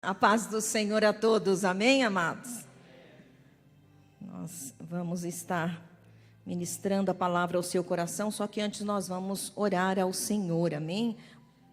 A paz do Senhor a todos, amém, amados? Nós vamos estar ministrando a palavra ao seu coração, só que antes nós vamos orar ao Senhor, amém?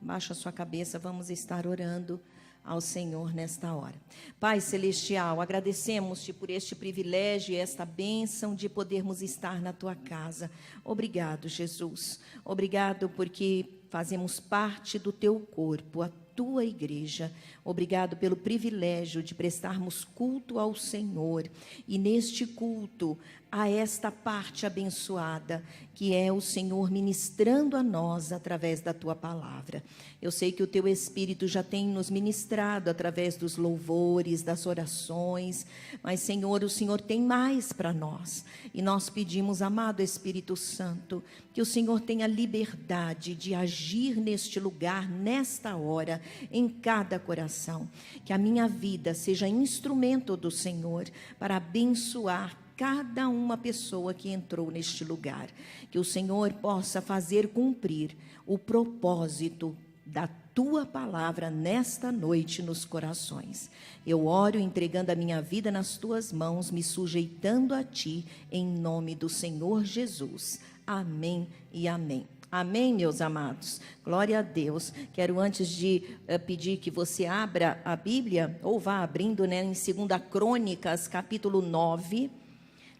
Baixa a sua cabeça, vamos estar orando ao Senhor nesta hora. Pai Celestial, agradecemos-te por este privilégio e esta bênção de podermos estar na tua casa. Obrigado, Jesus. Obrigado porque fazemos parte do teu corpo, a tua igreja. Obrigado pelo privilégio de prestarmos culto ao Senhor. E neste culto, a esta parte abençoada, que é o Senhor ministrando a nós através da tua palavra. Eu sei que o teu Espírito já tem nos ministrado através dos louvores, das orações, mas, Senhor, o Senhor tem mais para nós. E nós pedimos, amado Espírito Santo, que o Senhor tenha liberdade de agir neste lugar, nesta hora, em cada coração. Que a minha vida seja instrumento do Senhor para abençoar cada uma pessoa que entrou neste lugar. Que o Senhor possa fazer cumprir o propósito da tua palavra nesta noite nos corações. Eu oro entregando a minha vida nas tuas mãos, me sujeitando a ti, em nome do Senhor Jesus. Amém e amém. Amém, meus amados. Glória a Deus. Quero, antes de pedir que você abra a Bíblia, ou vá abrindo, né, em 2 Crônicas, capítulo 9.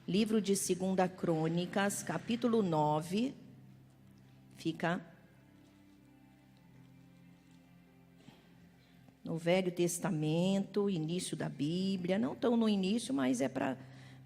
Livro de 2 Crônicas, capítulo 9. Fica no Velho Testamento, início da Bíblia. Não tão no início, mas é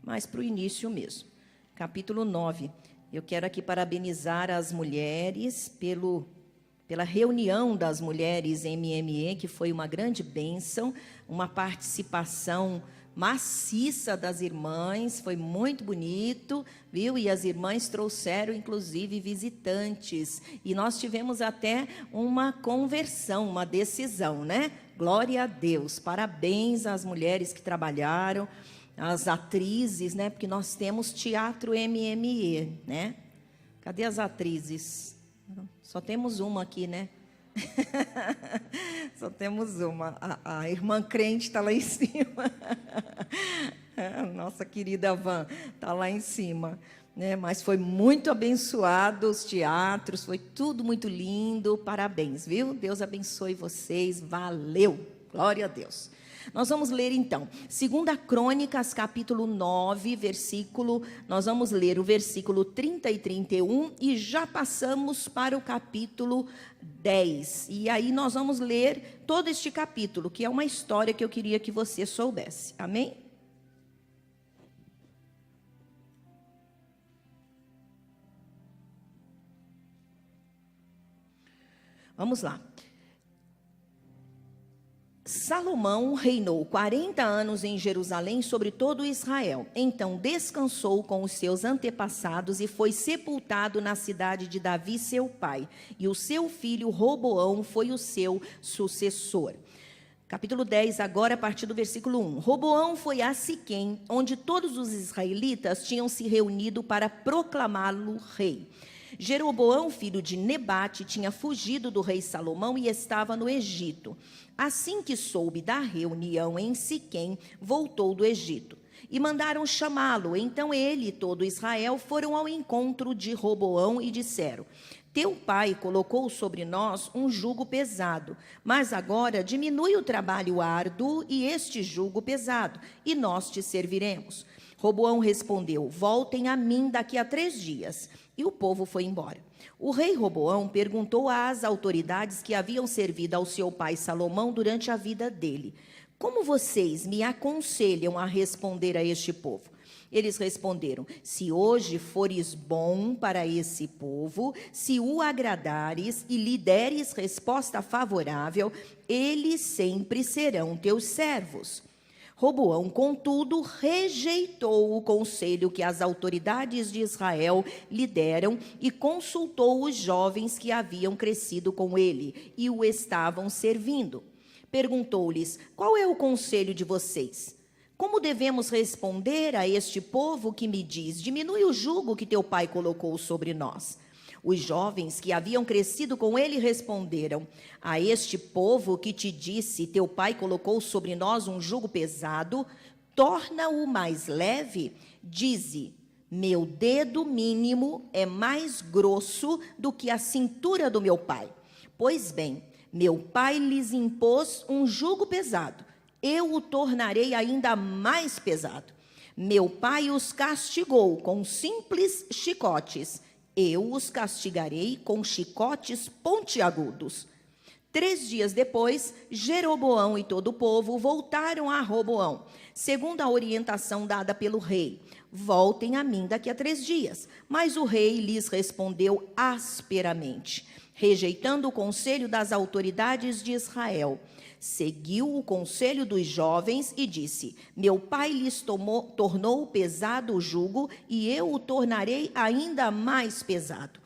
mais para o início mesmo. Capítulo 9. Eu quero aqui parabenizar as mulheres pela reunião das mulheres MME, que foi uma grande bênção, uma participação maciça das irmãs, foi muito bonito, viu? E as irmãs trouxeram, inclusive, visitantes. E nós tivemos até uma conversão, uma decisão, né? Glória a Deus. Parabéns às mulheres que trabalharam, as atrizes, né? Porque nós temos teatro MME, né? Cadê as atrizes? Só temos uma aqui, né? Só temos uma. A irmã crente está lá em cima. A nossa querida Van está lá em cima, né? Mas foi muito abençoado os teatros, foi tudo muito lindo. Parabéns, viu? Deus abençoe vocês. Valeu. Glória a Deus. Nós vamos ler então, 2 Crônicas, capítulo 9, nós vamos ler o versículo 30 e 31 e já passamos para o capítulo 10. E aí nós vamos ler todo este capítulo, que é uma história que eu queria que você soubesse. Amém? Vamos lá. Salomão reinou 40 anos em Jerusalém sobre todo Israel. Então descansou com os seus antepassados e foi sepultado na cidade de Davi, seu pai. E o seu filho Roboão foi o seu sucessor. Capítulo 10, agora a partir do versículo 1. Roboão foi a Siquém, onde todos os israelitas tinham se reunido para proclamá-lo rei. Jeroboão, filho de Nebate, tinha fugido do rei Salomão e estava no Egito. Assim que soube da reunião em Siquém, voltou do Egito. E mandaram chamá-lo. Então ele e todo Israel foram ao encontro de Roboão e disseram: teu pai colocou sobre nós um jugo pesado, mas agora diminui o trabalho árduo e este jugo pesado, e nós te serviremos. Roboão respondeu: voltem a mim daqui a 3 dias. E o povo foi embora. O rei Roboão perguntou às autoridades que haviam servido ao seu pai Salomão durante a vida dele: como vocês me aconselham a responder a este povo? Eles responderam: se hoje fores bom para esse povo, se o agradares e lhe deres resposta favorável, eles sempre serão teus servos. Roboão, contudo, rejeitou o conselho que as autoridades de Israel lhe deram e consultou os jovens que haviam crescido com ele e o estavam servindo. Perguntou-lhes: qual é o conselho de vocês? Como devemos responder a este povo que me diz: diminui o jugo que teu pai colocou sobre nós? Os jovens que haviam crescido com ele responderam: a este povo que te disse, teu pai colocou sobre nós um jugo pesado, torna-o mais leve. Dize: meu dedo mínimo é mais grosso do que a cintura do meu pai. Pois bem, meu pai lhes impôs um jugo pesado, eu o tornarei ainda mais pesado. Meu pai os castigou com simples chicotes, eu os castigarei com chicotes pontiagudos. 3 dias depois, Jeroboão e todo o povo voltaram a Roboão, segundo a orientação dada pelo rei. Voltem a mim daqui a 3 dias. Mas o rei lhes respondeu asperamente, rejeitando o conselho das autoridades de Israel. Seguiu o conselho dos jovens e disse: meu pai lhes tornou pesado o jugo, e eu o tornarei ainda mais pesado.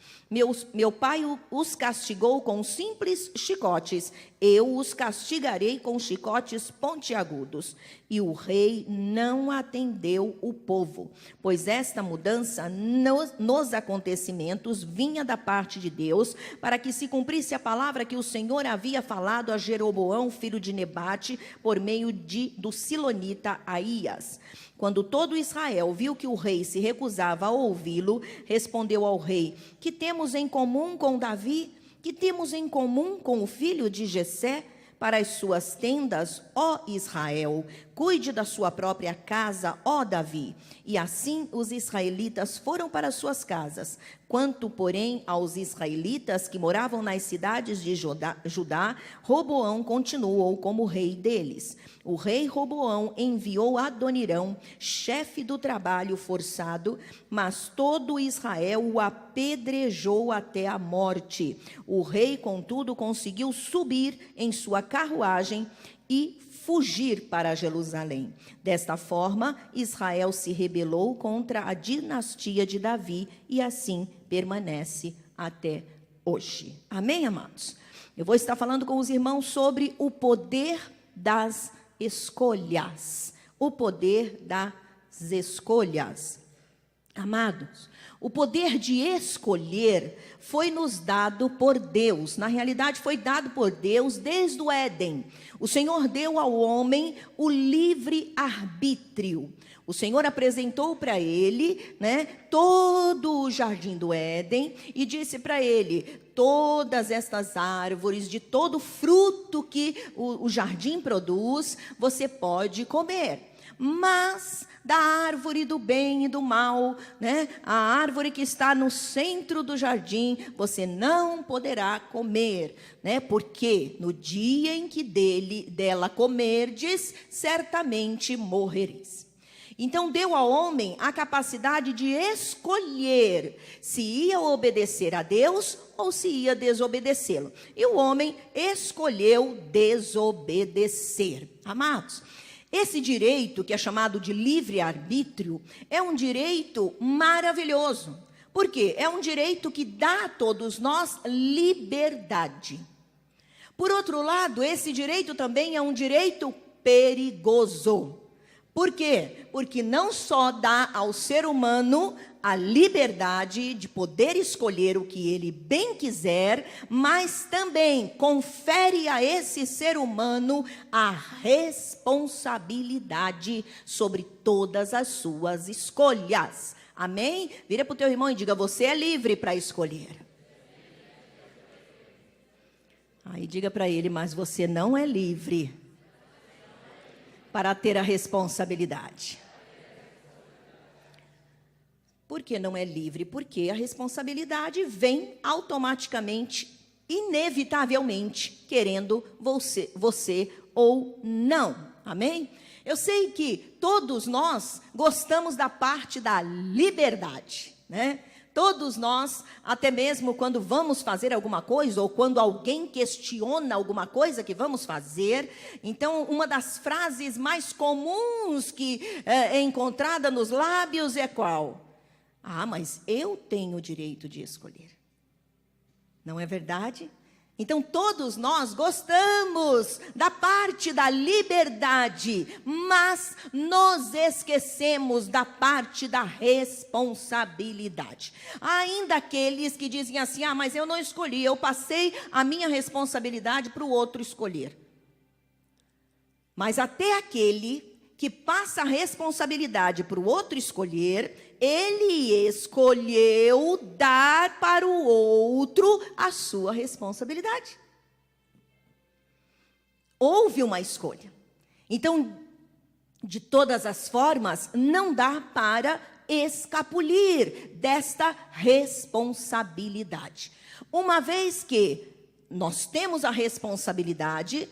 Meu pai os castigou com simples chicotes, eu os castigarei com chicotes pontiagudos. E o rei não atendeu o povo, pois esta mudança nos acontecimentos vinha da parte de Deus, para que se cumprisse a palavra que o Senhor havia falado a Jeroboão, filho de Nebate, por meio do silonita Aías. Quando todo Israel viu que o rei se recusava a ouvi-lo, respondeu ao rei: que temos em comum com Davi? Que temos em comum com o filho de Jessé? Para as suas tendas, ó Israel, cuide da sua própria casa, ó Davi. E assim os israelitas foram para suas casas. Quanto, porém, aos israelitas que moravam nas cidades de Judá, Roboão continuou como rei deles. O rei Roboão enviou Adonirão, chefe do trabalho forçado, mas todo Israel o apedrejou até a morte. O rei, contudo, conseguiu subir em sua carruagem e fugir para Jerusalém. Desta forma, Israel se rebelou contra a dinastia de Davi e assim permanece até hoje. Amém, amados? Eu vou estar falando com os irmãos sobre o poder das escolhas. O poder das escolhas. Amados, o poder de escolher foi nos dado por Deus. Na realidade, foi dado por Deus desde o Éden. O Senhor deu ao homem o livre arbítrio. O Senhor apresentou para ele, todo o jardim do Éden e disse para ele: todas estas árvores, de todo fruto que o jardim produz, você pode comer. Mas da árvore do bem e do mal, a árvore que está no centro do jardim, você não poderá comer, porque no dia em que dela comerdes, certamente morrereis. Então deu ao homem a capacidade de escolher se ia obedecer a Deus ou se ia desobedecê-lo. E o homem escolheu desobedecer. Amados, esse direito, que é chamado de livre-arbítrio, é um direito maravilhoso. Por quê? É um direito que dá a todos nós liberdade. Por outro lado, esse direito também é um direito perigoso. Por quê? Porque não só dá ao ser humano a liberdade de poder escolher o que ele bem quiser, mas também confere a esse ser humano a responsabilidade sobre todas as suas escolhas. Amém? Vira para o teu irmão e diga: você é livre para escolher. Aí diga para ele: mas você não é livre para ter a responsabilidade. Por que não é livre? Porque a responsabilidade vem automaticamente, inevitavelmente, querendo você ou não. Amém? Eu sei que todos nós gostamos da parte da liberdade, Todos nós, até mesmo quando vamos fazer alguma coisa, ou quando alguém questiona alguma coisa que vamos fazer, então uma das frases mais comuns que é encontrada nos lábios é qual? Ah, mas eu tenho o direito de escolher. Não é verdade? Então, todos nós gostamos da parte da liberdade, mas nos esquecemos da parte da responsabilidade. Há ainda aqueles que dizem assim: ah, mas eu não escolhi, eu passei a minha responsabilidade para o outro escolher. Mas até aquele que passa a responsabilidade para o outro escolher, ele escolheu dar para o outro a sua responsabilidade. Houve uma escolha. Então, de todas as formas, não dá para escapulir desta responsabilidade. Uma vez que nós temos a responsabilidade,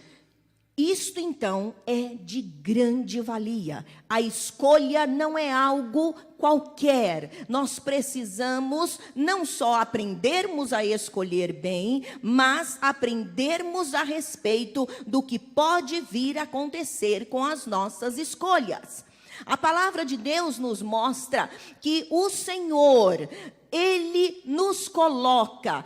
isto então é de grande valia. A escolha não é algo qualquer. Nós precisamos não só aprendermos a escolher bem, mas aprendermos a respeito do que pode vir a acontecer com as nossas escolhas. A palavra de Deus nos mostra que o Senhor, Ele nos coloca,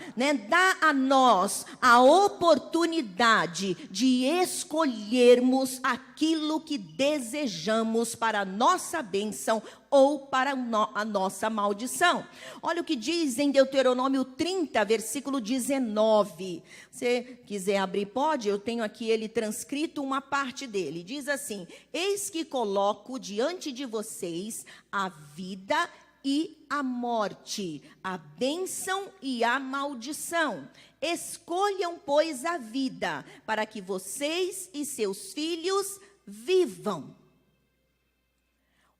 dá a nós a oportunidade de escolhermos aquilo que desejamos para a nossa bênção ou para a nossa maldição. Olha o que diz em Deuteronômio 30, versículo 19. Se você quiser abrir, pode, eu tenho aqui ele transcrito uma parte dele. Diz assim: eis que coloco diante de vocês a vida e a morte, a bênção e a maldição. Escolham, pois, a vida, para que vocês e seus filhos vivam.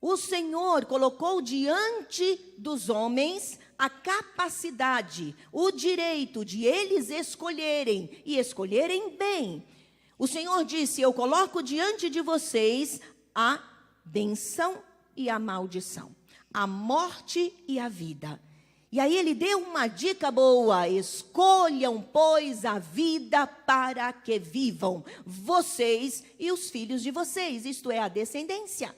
O Senhor colocou diante dos homens a capacidade, o direito de eles escolherem, e escolherem bem. O Senhor disse: eu coloco diante de vocês a bênção e a maldição, a morte e a vida. E aí ele deu uma dica boa: escolham, pois, a vida para que vivam, vocês e os filhos de vocês, isto é, a descendência.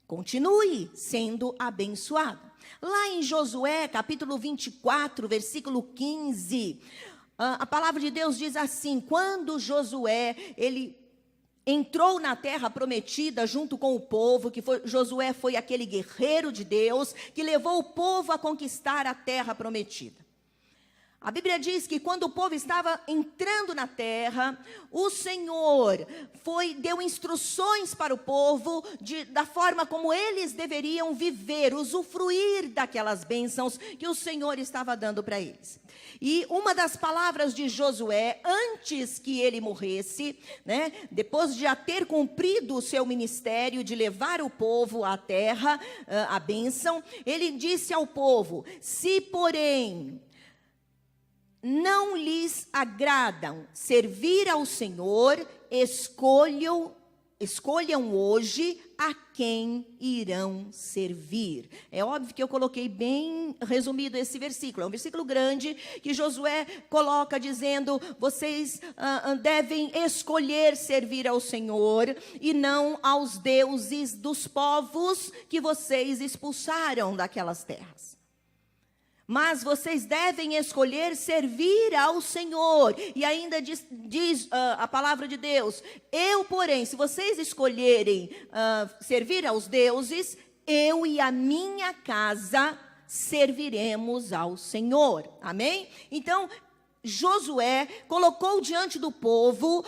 Continue sendo abençoado. Lá em Josué, capítulo 24, versículo 15, a palavra de Deus diz assim: quando Josué, ele entrou na terra prometida junto com o povo, Josué foi aquele guerreiro de Deus que levou o povo a conquistar a terra prometida. A Bíblia diz que quando o povo estava entrando na terra, o Senhor deu instruções para o povo da forma como eles deveriam viver, usufruir daquelas bênçãos que o Senhor estava dando para eles. E uma das palavras de Josué, antes que ele morresse, depois de já ter cumprido o seu ministério de levar o povo à terra, a bênção, ele disse ao povo: se porém não lhes agradam servir ao Senhor, escolham hoje a quem irão servir. É óbvio que eu coloquei bem resumido esse versículo. É um versículo grande que Josué coloca dizendo: vocês devem escolher servir ao Senhor e não aos deuses dos povos que vocês expulsaram daquelas terras. Mas vocês devem escolher servir ao Senhor. E ainda diz a palavra de Deus: eu, porém, se vocês escolherem servir aos deuses, eu e a minha casa serviremos ao Senhor. Amém? Então, Josué colocou diante do povo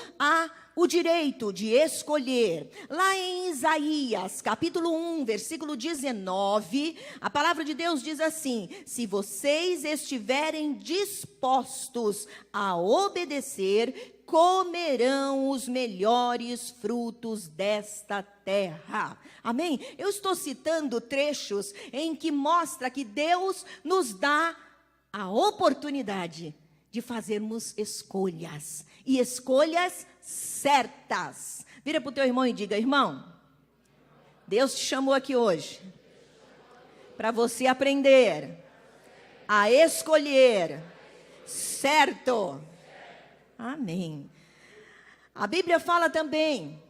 o direito de escolher. Lá em Isaías, capítulo 1, versículo 19, a palavra de Deus diz assim: se vocês estiverem dispostos a obedecer, comerão os melhores frutos desta terra. Amém? Eu estou citando trechos em que mostra que Deus nos dá a oportunidade de fazermos escolhas, e escolhas certas. Vira para o teu irmão e diga: irmão, Deus te chamou aqui hoje para você aprender a escolher certo. Amém. A Bíblia fala também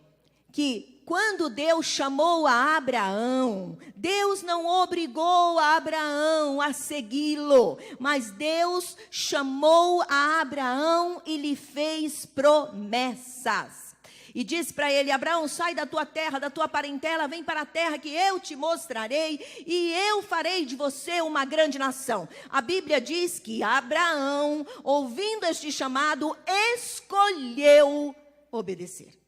que quando Deus chamou a Abraão, Deus não obrigou a Abraão a segui-lo, mas Deus chamou a Abraão e lhe fez promessas. E disse para ele: Abraão, sai da tua terra, da tua parentela, vem para a terra que eu te mostrarei, e eu farei de você uma grande nação. A Bíblia diz que Abraão, ouvindo este chamado, escolheu obedecer.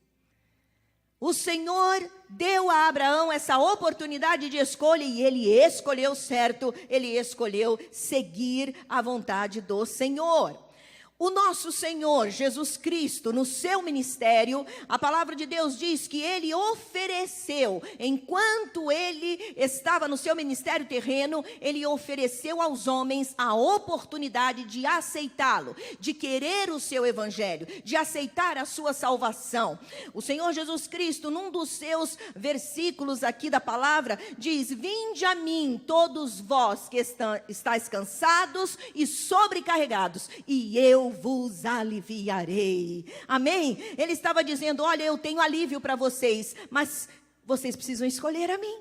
O Senhor deu a Abraão essa oportunidade de escolha e ele escolheu certo, ele escolheu seguir a vontade do Senhor. O nosso Senhor Jesus Cristo, no seu ministério, a palavra de Deus diz que ele ofereceu, enquanto ele estava no seu ministério terreno, ele ofereceu aos homens a oportunidade de aceitá-lo, de querer o seu evangelho, de aceitar a sua salvação. O Senhor Jesus Cristo, num dos seus versículos aqui da palavra, diz: vinde a mim todos vós que estáis cansados e sobrecarregados, e eu vos aliviarei. Amém? Ele estava dizendo: olha, eu tenho alívio para vocês, mas vocês precisam escolher a mim.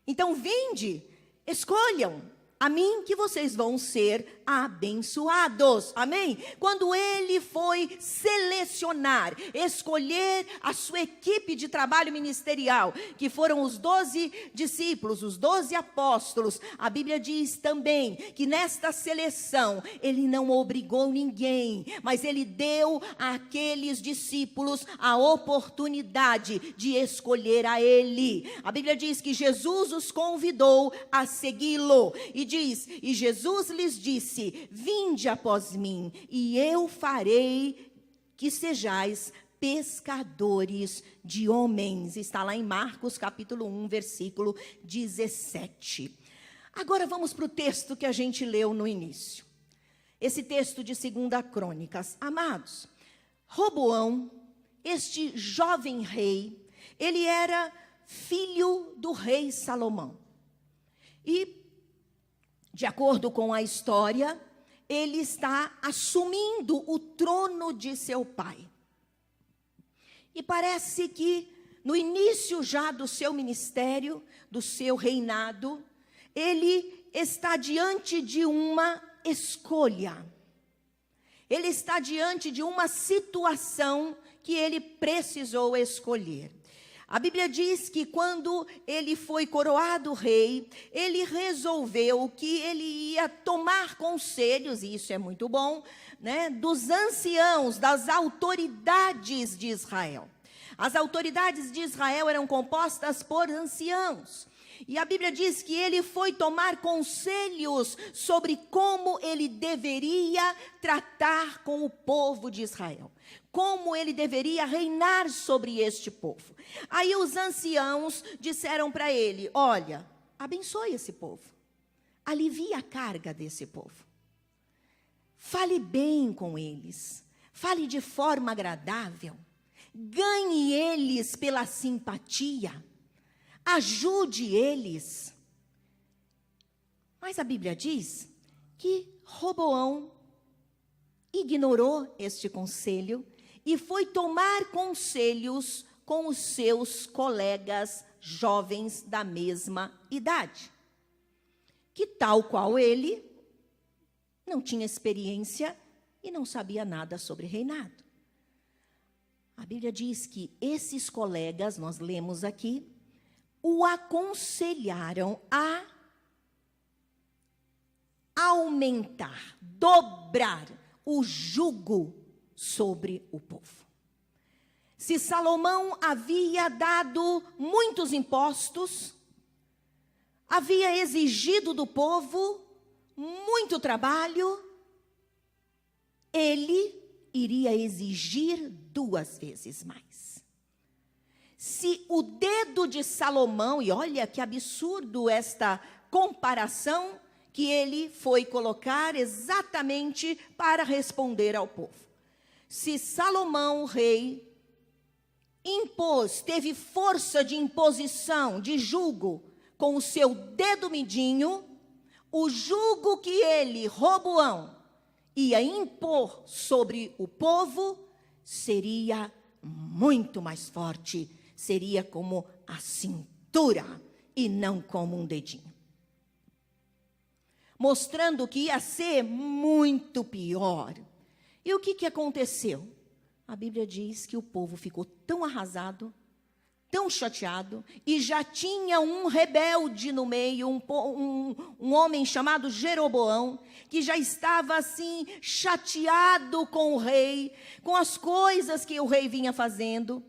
Então vinde, escolham a mim que vocês vão ser abençoados. Amém? Quando ele foi selecionar, escolher a sua equipe de trabalho ministerial, que foram os 12 discípulos, os 12 apóstolos, a Bíblia diz também que nesta seleção ele não obrigou ninguém, mas ele deu àqueles discípulos a oportunidade de escolher a ele. A Bíblia diz que Jesus os convidou a segui-lo, e diz: e Jesus lhes disse: vinde após mim, e eu farei que sejais pescadores de homens. Está lá em Marcos capítulo 1, versículo 17. Agora vamos para o texto que a gente leu no início. Esse texto de 2 Crônicas. Amados, Roboão, este jovem rei, ele era filho do rei Salomão. E, de acordo com a história, ele está assumindo o trono de seu pai. E parece que no início já do seu ministério, do seu reinado, ele está diante de uma escolha. Ele está diante de uma situação que ele precisou escolher. A Bíblia diz que quando ele foi coroado rei, ele resolveu que ele ia tomar conselhos, e isso é muito bom, né, dos anciãos, das autoridades de Israel. As autoridades de Israel eram compostas por anciãos. E a Bíblia diz que ele foi tomar conselhos sobre como ele deveria tratar com o povo de Israel, como ele deveria reinar sobre este povo. Aí os anciãos disseram para ele: olha, abençoe esse povo, alivie a carga desse povo, fale bem com eles, fale de forma agradável, ganhe eles pela simpatia, ajude eles. Mas a Bíblia diz que Roboão ignorou este conselho e foi tomar conselhos com os seus colegas jovens da mesma idade, que tal qual ele, não tinha experiência e não sabia nada sobre reinado. A Bíblia diz que esses colegas, nós lemos aqui, o aconselharam a aumentar, dobrar o jugo sobre o povo. Se Salomão havia dado muitos impostos, havia exigido do povo muito trabalho, ele iria exigir 2 vezes mais. Se o dedo de Salomão, e olha que absurdo esta comparação que ele foi colocar exatamente para responder ao povo. Se Salomão, o rei, teve força de imposição, de jugo, com o seu dedo midinho, o jugo que ele, Roboão, ia impor sobre o povo, seria muito mais forte, seria como a cintura e não como um dedinho. Mostrando que ia ser muito pior. E o que aconteceu? A Bíblia diz que o povo ficou tão arrasado, tão chateado, e já tinha um rebelde no meio, um homem chamado Jeroboão, que já estava assim, chateado com o rei, com as coisas que o rei vinha fazendo.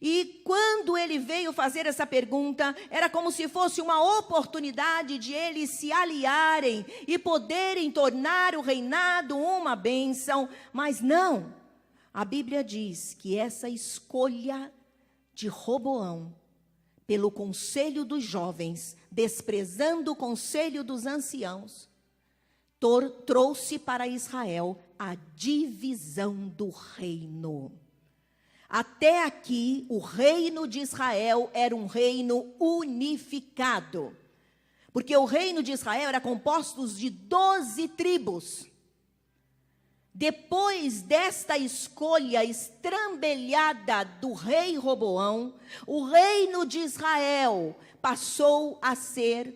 E quando ele veio fazer essa pergunta, era como se fosse uma oportunidade de eles se aliarem e poderem tornar o reinado uma bênção. Mas não, a Bíblia diz que essa escolha de Roboão, pelo conselho dos jovens, desprezando o conselho dos anciãos, trouxe para Israel a divisão do reino. Até aqui, o reino de Israel era um reino unificado, porque o reino de Israel era composto de 12 tribos. Depois desta escolha estrambelhada do rei Roboão, o reino de Israel passou a ser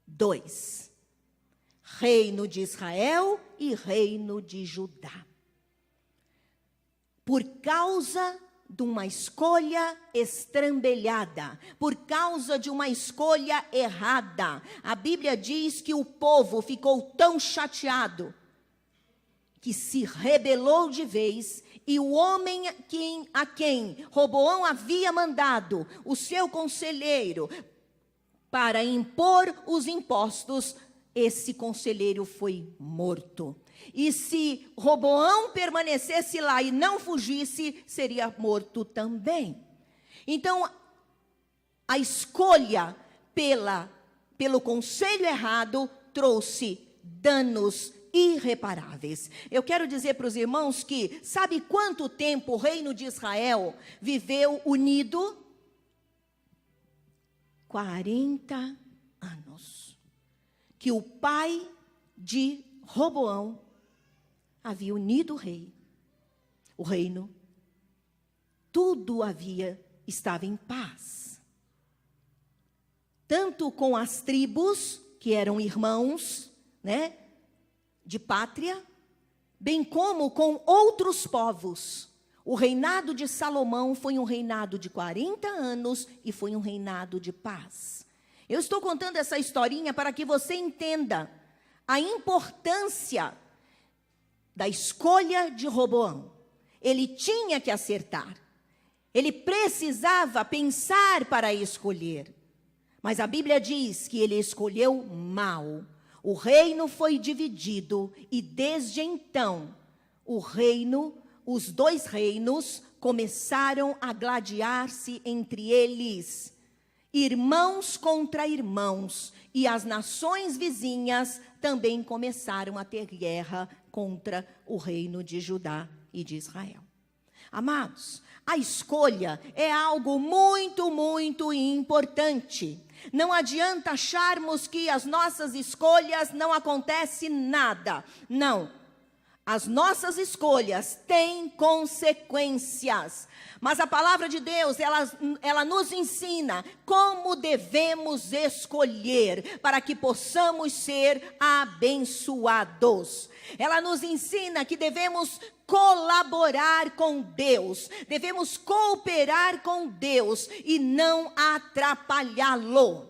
2. Reino de Israel e reino de Judá. Por causa de uma escolha estrambelhada, por causa de uma escolha errada, a Bíblia diz que o povo ficou tão chateado que se rebelou de vez, e o homem a quem Roboão havia mandado o seu conselheiro para impor os impostos, esse conselheiro foi morto. E se Roboão permanecesse lá e não fugisse, seria morto também. Então, a escolha pelo conselho errado trouxe danos irreparáveis. Eu quero dizer para os irmãos que, sabe quanto tempo o reino de Israel viveu unido? 40 anos. Que o pai de Roboão havia unido o reino, tudo estava em paz. Tanto com as tribos, que eram irmãos, né, de pátria, bem como com outros povos. O reinado de Salomão foi um reinado de 40 anos e foi um reinado de paz. Eu estou contando essa historinha para que você entenda a importância da escolha de Roboão. Ele tinha que acertar. Ele precisava pensar para escolher. Mas a Bíblia diz que ele escolheu mal. O reino foi dividido e desde então os 2 reinos começaram a gladiar-se entre eles. Irmãos contra irmãos, e as nações vizinhas também começaram a ter guerra contra o reino de Judá e de Israel. Amados, a escolha é algo muito, muito importante. Não adianta acharmos que as nossas escolhas não acontece nada. Não. As nossas escolhas têm consequências. Mas a palavra de Deus, ela nos ensina como devemos escolher para que possamos ser abençoados. Ela nos ensina que devemos colaborar com Deus, devemos cooperar com Deus e não atrapalhá-lo.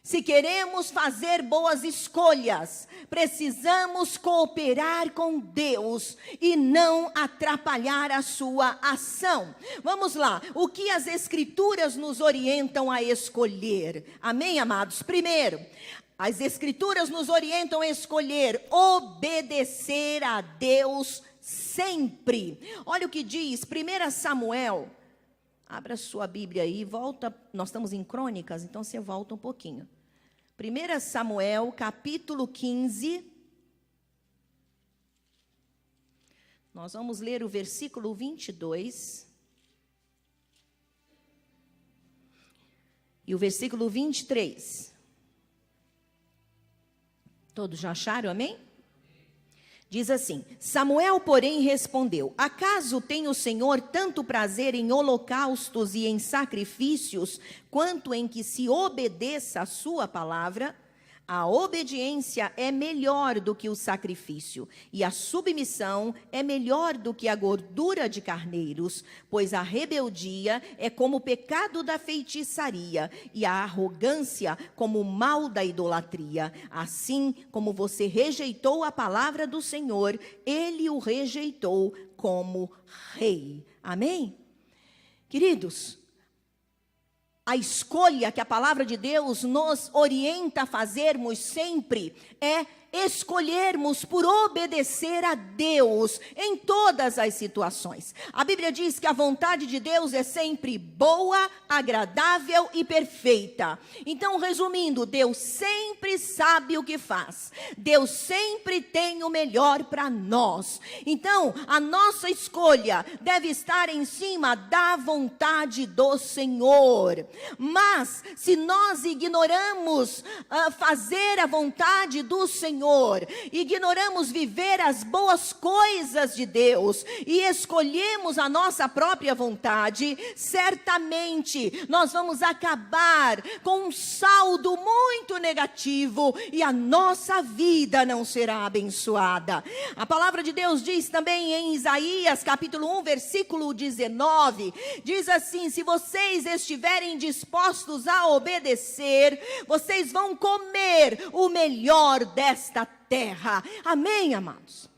Se queremos fazer boas escolhas, precisamos cooperar com Deus e não atrapalhar a sua ação. Vamos lá, o que as Escrituras nos orientam a escolher? Amém, amados? Primeiro, as Escrituras nos orientam a escolher obedecer a Deus sempre. Olha o que diz 1 Samuel. Abra sua Bíblia aí, volta, nós estamos em Crônicas, então você volta um pouquinho. 1 Samuel, capítulo 15. Nós vamos ler o versículo 22. E o versículo 23. Todos já acharam, amém? Diz assim: Samuel, porém, respondeu: acaso tem o Senhor tanto prazer em holocaustos e em sacrifícios, quanto em que se obedeça a sua palavra? A obediência é melhor do que o sacrifício, e a submissão é melhor do que a gordura de carneiros, pois a rebeldia é como o pecado da feitiçaria, e a arrogância como o mal da idolatria. Assim como você rejeitou a palavra do Senhor, ele o rejeitou como rei. Amém? Queridos, a escolha que a palavra de Deus nos orienta a fazermos sempre é escolhermos por obedecer a Deus em todas as situações. A Bíblia diz que a vontade de Deus é sempre boa, agradável e perfeita. Então, resumindo, Deus sempre sabe o que faz. Deus sempre tem o melhor para nós. Então, a nossa escolha deve estar em cima da vontade do Senhor. Mas, se nós ignoramos fazer a vontade do Senhor, ignoramos viver as boas coisas de Deus e escolhemos a nossa própria vontade, certamente nós vamos acabar com um saldo muito negativo e a nossa vida não será abençoada. A palavra de Deus diz também em Isaías capítulo 1, versículo 19, diz assim: se vocês estiverem dispostos a obedecer, vocês vão comer o melhor desta terra. Amém, amados?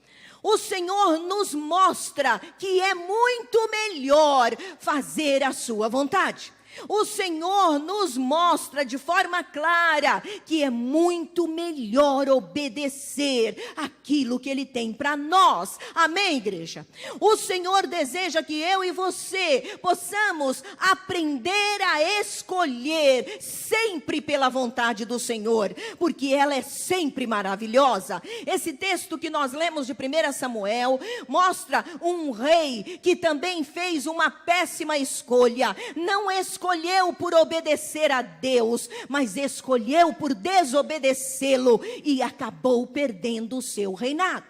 O Senhor nos mostra que é muito melhor fazer a sua vontade. O Senhor nos mostra de forma clara que é muito melhor obedecer aquilo que Ele tem para nós. Amém, igreja? O Senhor deseja que eu e você possamos aprender a escolher sempre pela vontade do Senhor, porque ela é sempre maravilhosa. Esse texto que nós lemos de 1 Samuel mostra um rei que também fez uma péssima escolha. Não escolheu por obedecer a Deus, mas escolheu por desobedecê-lo e acabou perdendo o seu reinado.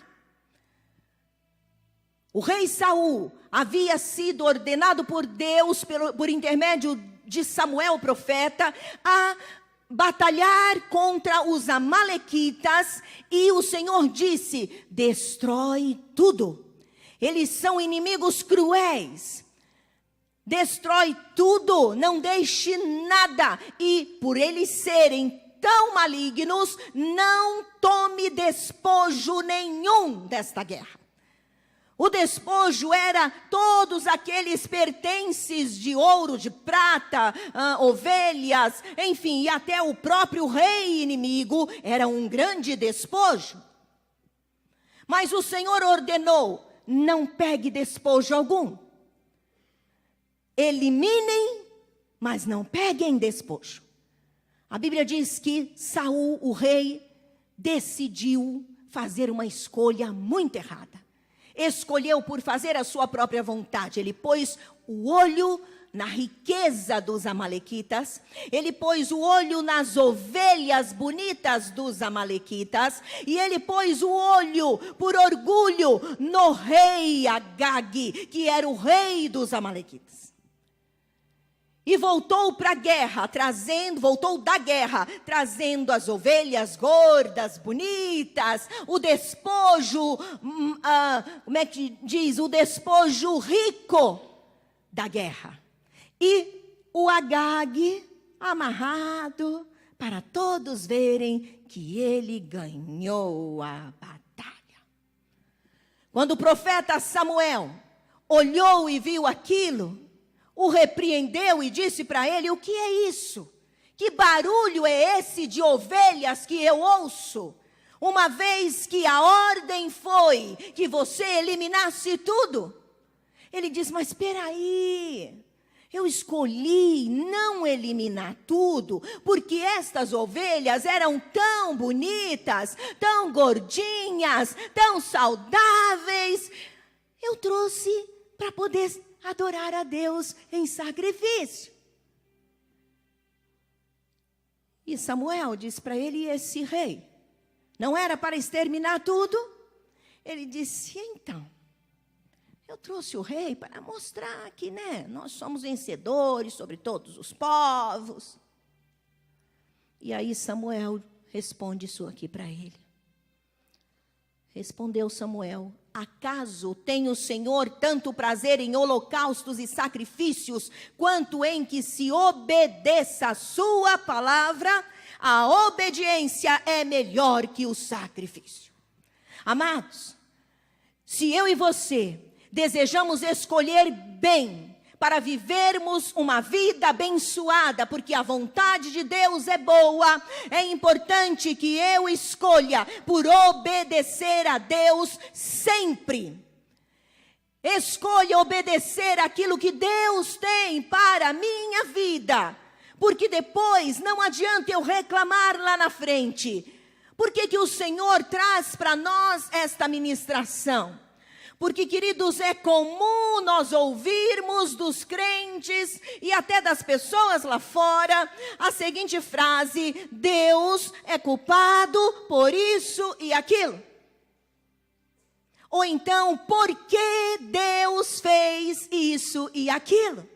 O rei Saul havia sido ordenado por Deus, por intermédio de Samuel, o profeta, a batalhar contra os amalequitas, e o Senhor disse: destrói tudo. Eles são inimigos cruéis. Destrói tudo, não deixe nada. E por eles serem tão malignos, não tome despojo nenhum desta guerra. O despojo era todos aqueles pertences de ouro, de prata, ovelhas, enfim, e até o próprio rei inimigo era um grande despojo. Mas o Senhor ordenou: não pegue despojo algum. Eliminem, mas não peguem despojo. A Bíblia diz que Saul, o rei, decidiu fazer uma escolha muito errada. Escolheu por fazer a sua própria vontade. Ele pôs o olho na riqueza dos amalequitas, ele pôs o olho nas ovelhas bonitas dos amalequitas, e ele pôs o olho, por orgulho, no rei Agag, que era o rei dos amalequitas. E voltou para a guerra, voltou da guerra, trazendo as ovelhas gordas, bonitas, o despojo, como é que diz? O despojo rico da guerra. E o Agag amarrado, para todos verem que ele ganhou a batalha. Quando o profeta Samuel olhou e viu aquilo, o repreendeu e disse para ele: o que é isso? Que barulho é esse de ovelhas que eu ouço? Uma vez que a ordem foi que você eliminasse tudo. Ele diz: mas espera aí, eu escolhi não eliminar tudo, porque estas ovelhas eram tão bonitas, tão gordinhas, tão saudáveis. Eu trouxe para poder adorar a Deus em sacrifício. E Samuel disse para ele: esse rei não era para exterminar tudo? ele disse: então, eu trouxe o rei para mostrar que, nós somos vencedores sobre todos os povos. E aí Samuel responde isso aqui para ele. Respondeu Samuel: acaso tem o Senhor tanto prazer em holocaustos e sacrifícios, quanto em que se obedeça a sua palavra? A obediência é melhor que o sacrifício. Amados, se eu e você desejamos escolher bem, para vivermos uma vida abençoada, porque a vontade de Deus é boa, é importante que eu escolha por obedecer a Deus sempre. Escolha obedecer aquilo que Deus tem para a minha vida, porque depois não adianta eu reclamar lá na frente. Por que o Senhor traz para nós esta ministração? Porque, queridos, é comum nós ouvirmos dos crentes e até das pessoas lá fora a seguinte frase: Deus é culpado por isso e aquilo. Ou então, por que Deus fez isso e aquilo?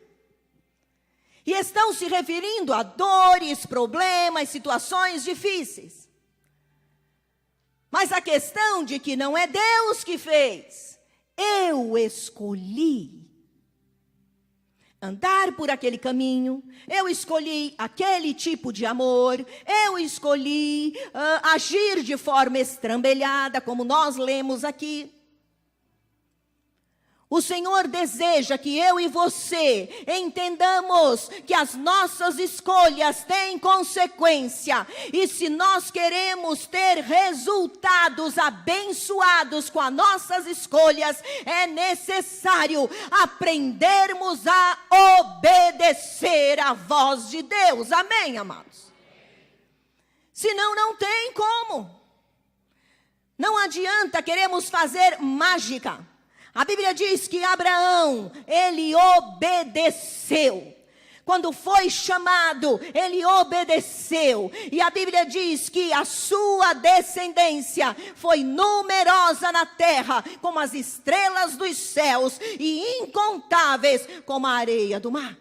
E estão se referindo a dores, problemas, situações difíceis. Mas a questão de que não é Deus que fez. Eu escolhi andar por aquele caminho, eu escolhi aquele tipo de amor, eu escolhi agir de forma estrambelhada, como nós lemos aqui. O Senhor deseja que eu e você entendamos que as nossas escolhas têm consequência. E se nós queremos ter resultados abençoados com as nossas escolhas, é necessário aprendermos a obedecer à voz de Deus. Amém, amados? Senão não tem como. Não adianta queremos fazer mágica. A Bíblia diz que Abraão, ele obedeceu. Quando foi chamado, ele obedeceu. E a Bíblia diz que a sua descendência foi numerosa na terra, como as estrelas dos céus, e incontáveis como a areia do mar.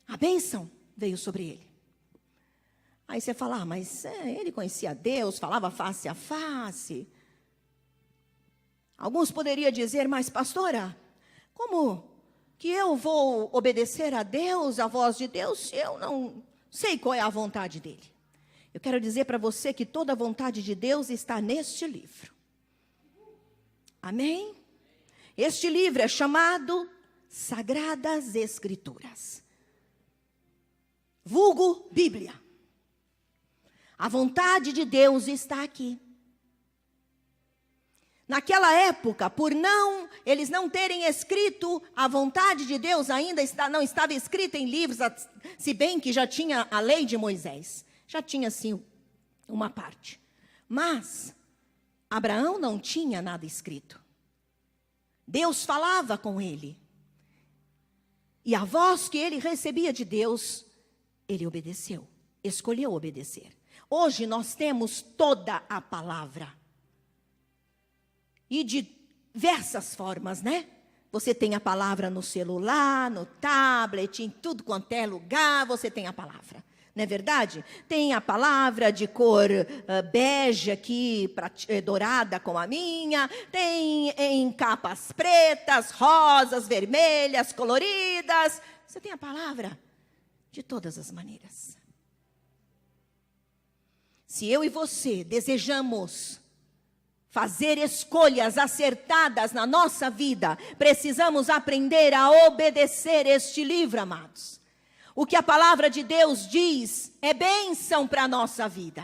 A bênção veio sobre ele. Aí você fala, mas ele conhecia Deus, falava face a face. Alguns poderiam dizer, mas pastora, como que eu vou obedecer a Deus, a voz de Deus, se eu não sei qual é a vontade dele? Eu quero dizer para você que toda a vontade de Deus está neste livro. Amém? Este livro é chamado Sagradas Escrituras, vulgo Bíblia. A vontade de Deus está aqui. Naquela época, por eles não terem escrito a vontade de Deus, ainda não estava escrita em livros, se bem que já tinha a lei de Moisés, já tinha sim uma parte. Mas Abraão não tinha nada escrito. Deus falava com ele. E a voz que ele recebia de Deus, ele obedeceu, escolheu obedecer. Hoje nós temos toda a palavra. E de diversas formas, Você tem a palavra no celular, no tablet, em tudo quanto é lugar, você tem a palavra. Não é verdade? Tem a palavra de cor bege aqui, dourada como a minha. Tem em capas pretas, rosas, vermelhas, coloridas. Você tem a palavra de todas as maneiras. Se eu e você desejamos fazer escolhas acertadas na nossa vida, precisamos aprender a obedecer este livro, amados. O que a palavra de Deus diz é bênção para a nossa vida.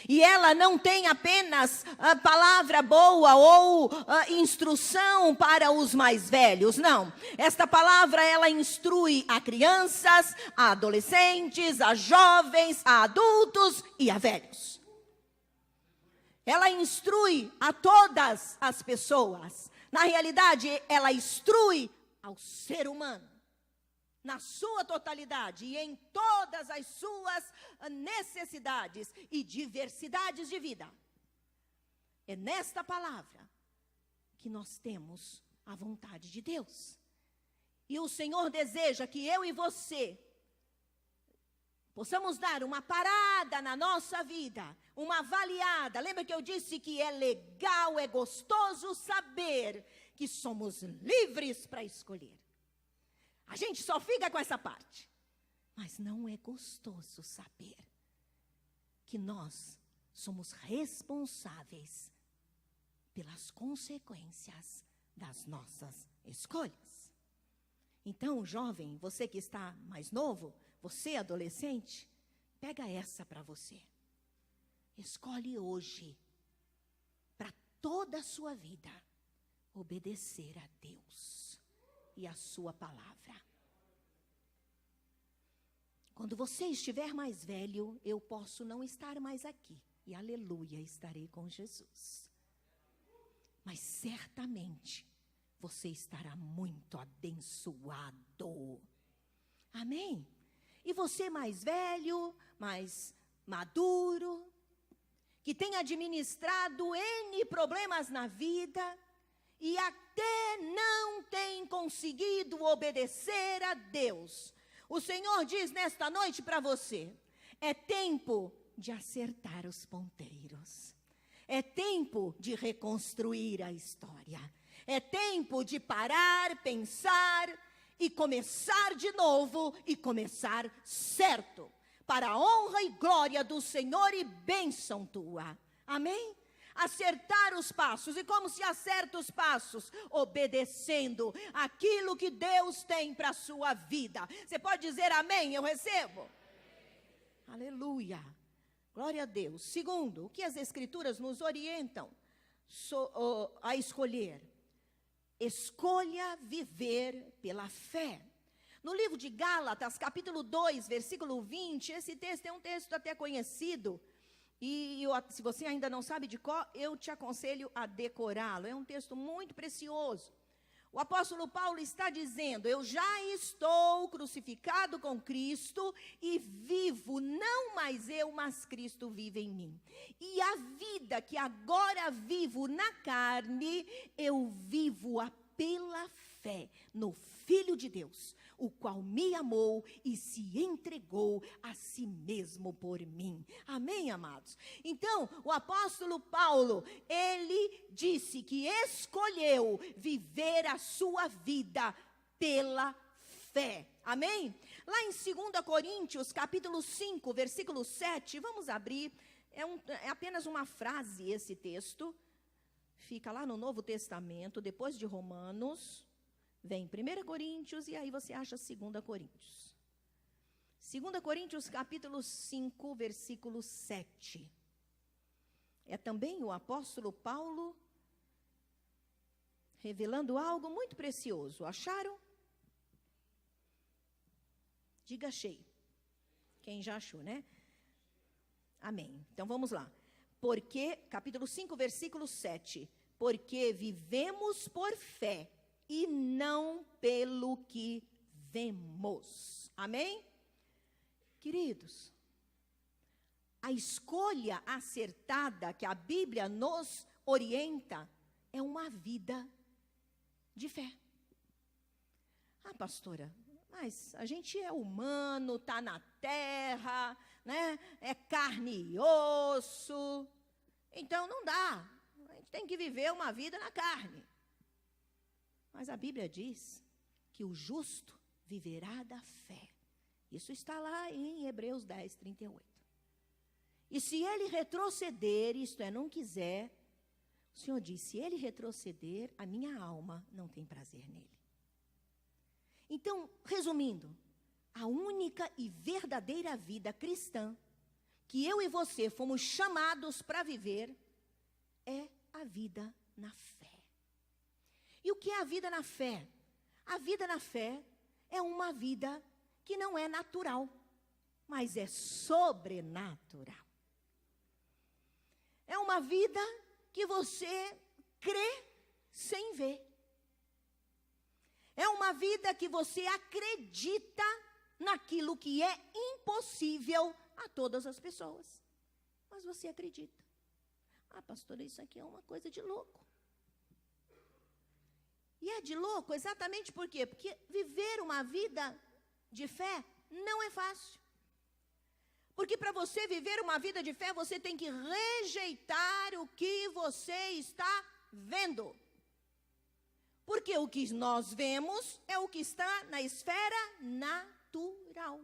E ela não tem apenas a palavra boa ou instrução para os mais velhos, não. Esta palavra, ela instrui a crianças, a adolescentes, a jovens, a adultos e a velhos. Ela instrui a todas as pessoas. Na realidade, ela instrui ao ser humano, na sua totalidade e em todas as suas necessidades e diversidades de vida. É nesta palavra que nós temos a vontade de Deus. E o Senhor deseja que eu e você possamos dar uma parada na nossa vida, uma avaliada. Lembra que eu disse que é legal, é gostoso saber que somos livres para escolher. A gente só fica com essa parte. Mas não é gostoso saber que nós somos responsáveis pelas consequências das nossas escolhas. Então, jovem, você que está mais novo, você adolescente, pega essa para você. Escolhe hoje, para toda a sua vida, obedecer a Deus e a sua palavra. Quando você estiver mais velho, eu posso não estar mais aqui. E aleluia, estarei com Jesus. Mas certamente você estará muito abençoado. Amém? E você mais velho, mais maduro, que tem administrado N problemas na vida e até não tem conseguido obedecer a Deus. O Senhor diz nesta noite para você, é tempo de acertar os ponteiros. É tempo de reconstruir a história. É tempo de parar, pensar e começar de novo e começar certo. Para a honra e glória do Senhor e bênção tua. Amém? Acertar os passos. E como se acerta os passos? Obedecendo aquilo que Deus tem para a sua vida. Você pode dizer amém? Eu recebo? Aleluia. Glória a Deus. Segundo, o que as Escrituras nos orientam a escolher? Escolha viver pela fé. No livro de Gálatas, capítulo 2, versículo 20, esse texto é um texto até conhecido. E se você ainda não sabe de cor, eu te aconselho a decorá-lo. É um texto muito precioso. O apóstolo Paulo está dizendo, eu já estou crucificado com Cristo e vivo, não mais eu, mas Cristo vive em mim. E a vida que agora vivo na carne, eu vivo-a pela fé no Filho de Deus, o qual me amou e se entregou a si mesmo por mim. Amém, amados? Então, o apóstolo Paulo, ele disse que escolheu viver a sua vida pela fé. Amém? Lá em 2 Coríntios, capítulo 5, versículo 7, vamos abrir, é apenas uma frase esse texto. Fica lá no Novo Testamento, depois de Romanos, vem 1 Coríntios e aí você acha 2 Coríntios. 2 Coríntios, capítulo 5, versículo 7. É também o apóstolo Paulo revelando algo muito precioso. Acharam? Diga achei. Quem já achou, né? Amém. Então vamos lá. Porque, capítulo 5, versículo 7, porque vivemos por fé e não pelo que vemos. Amém? Queridos, a escolha acertada que a Bíblia nos orienta é uma vida de fé. Ah, pastora, mas a gente é humano, está na terra, né? É carne e osso. Então não dá. A gente tem que viver uma vida na carne. Mas a Bíblia diz que o justo viverá da fé. Isso está lá em Hebreus 10, 38. E se ele retroceder, isto é, não quiser, o Senhor diz, se ele retroceder, a minha alma não tem prazer nele. Então, resumindo, a única e verdadeira vida cristã que eu e você fomos chamados para viver é a vida na fé. E o que é a vida na fé? A vida na fé é uma vida que não é natural, mas é sobrenatural. É uma vida que você crê sem ver. É uma vida que você acredita naquilo que é impossível a todas as pessoas. Mas você acredita. Ah, pastora, isso aqui é uma coisa de louco. E é de louco exatamente por quê? Porque viver uma vida de fé não é fácil. Porque para você viver uma vida de fé, você tem que rejeitar o que você está vendo. Porque o que nós vemos é o que está na esfera natural.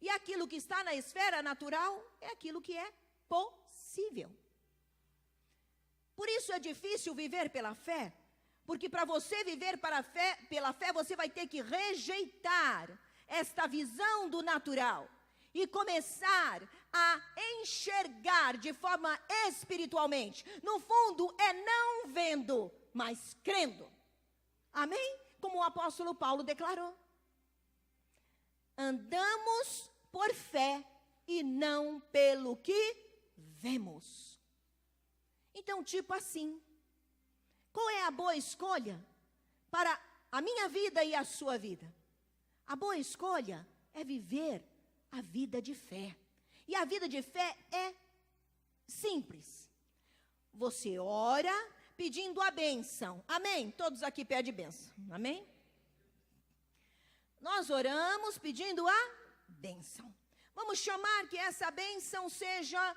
E aquilo que está na esfera natural é aquilo que é possível. Por isso é difícil viver pela fé. Porque para você viver pela fé, você vai ter que rejeitar esta visão do natural e começar a enxergar de forma espiritualmente. No fundo, é não vendo, mas crendo. Amém? Como o apóstolo Paulo declarou. Andamos por fé e não pelo que vemos. Então, tipo assim, qual é a boa escolha para a minha vida e a sua vida? A boa escolha é viver a vida de fé. E a vida de fé é simples. Você ora pedindo a bênção. Amém? Todos aqui pedem bênção. Amém? Nós oramos pedindo a bênção. Vamos chamar que essa bênção seja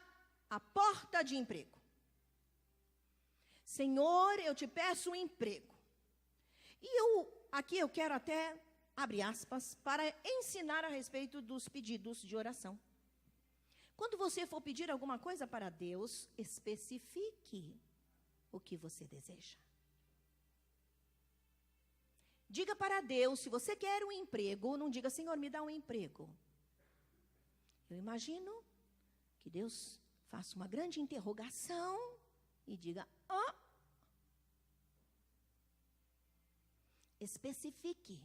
a porta de emprego. Senhor, eu te peço um emprego. E aqui eu quero até abrir aspas para ensinar a respeito dos pedidos de oração. Quando você for pedir alguma coisa para Deus, especifique o que você deseja. Diga para Deus, se você quer um emprego, não diga, Senhor, me dá um emprego. Eu imagino que Deus faça uma grande interrogação e diga, especifique.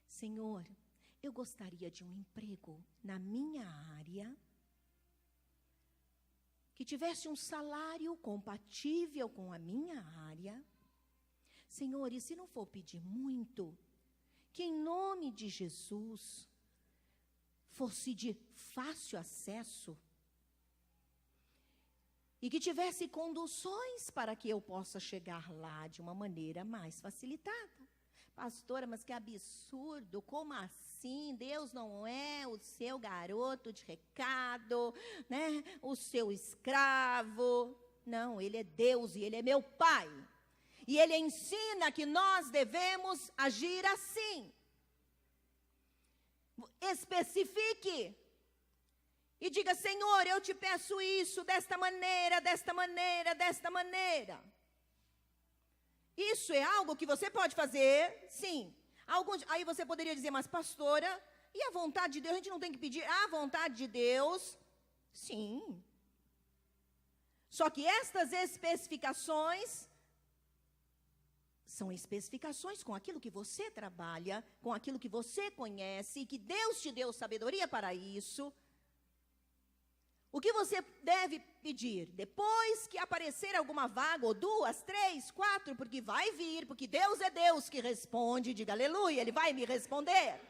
Senhor, eu gostaria de um emprego na minha área, que tivesse um salário compatível com a minha área. Senhor, e se não for pedir muito, que em nome de Jesus fosse de fácil acesso e que tivesse conduções para que eu possa chegar lá de uma maneira mais facilitada. Pastora, mas que absurdo, como assim? Deus não é o seu garoto de recado, né? O seu escravo. Não, Ele é Deus e Ele é meu Pai. E Ele ensina que nós devemos agir assim. Especifique. E diga, Senhor, eu te peço isso desta maneira, desta maneira, desta maneira. Isso é algo que você pode fazer, sim. Aí você poderia dizer, mas pastora, e a vontade de Deus? A gente não tem que pedir a vontade de Deus? Sim. Só que estas especificações são especificações com aquilo que você trabalha, com aquilo que você conhece, e que Deus te deu sabedoria para isso. O que você deve pedir? Depois que aparecer alguma vaga, ou 2, 3, 4, porque vai vir, porque Deus é Deus que responde, diga aleluia, Ele vai me responder.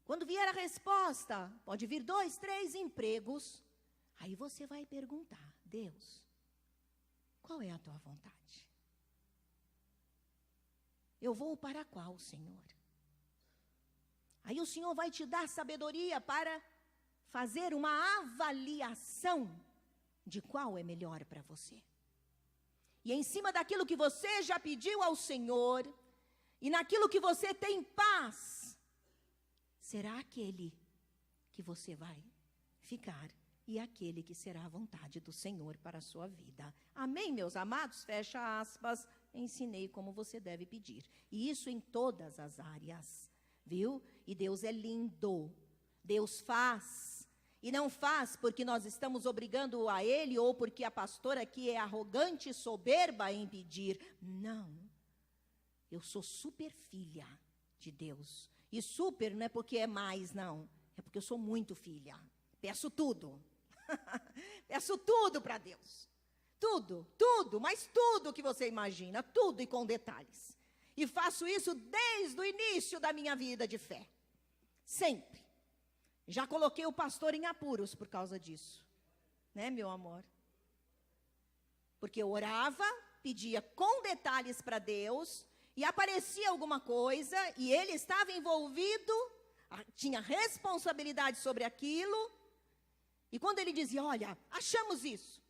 Quando vier a resposta, pode vir 2, 3 empregos, aí você vai perguntar, Deus, qual é a tua vontade? Eu vou para qual, Senhor? Aí o Senhor vai te dar sabedoria para fazer uma avaliação de qual é melhor para você. E em cima daquilo que você já pediu ao Senhor, e naquilo que você tem paz, será aquele que você vai ficar, e aquele que será a vontade do Senhor para a sua vida. Amém, meus amados? Fecha aspas, ensinei como você deve pedir. E isso em todas as áreas. Viu? E Deus é lindo. Deus faz. E não faz porque nós estamos obrigando a Ele, ou porque a pastora aqui é arrogante e soberba em pedir. Não. Eu sou super filha de Deus. E super não é porque é mais, não. É porque eu sou muito filha. Peço tudo. Peço tudo para Deus. Tudo, tudo, mas tudo que você imagina. Tudo e com detalhes. E faço isso desde o início da minha vida de fé. Sempre. Já coloquei o pastor em apuros por causa disso, né, meu amor? Porque eu orava, pedia com detalhes para Deus, e aparecia alguma coisa, e ele estava envolvido, tinha responsabilidade sobre aquilo, e quando ele dizia, olha, achamos isso,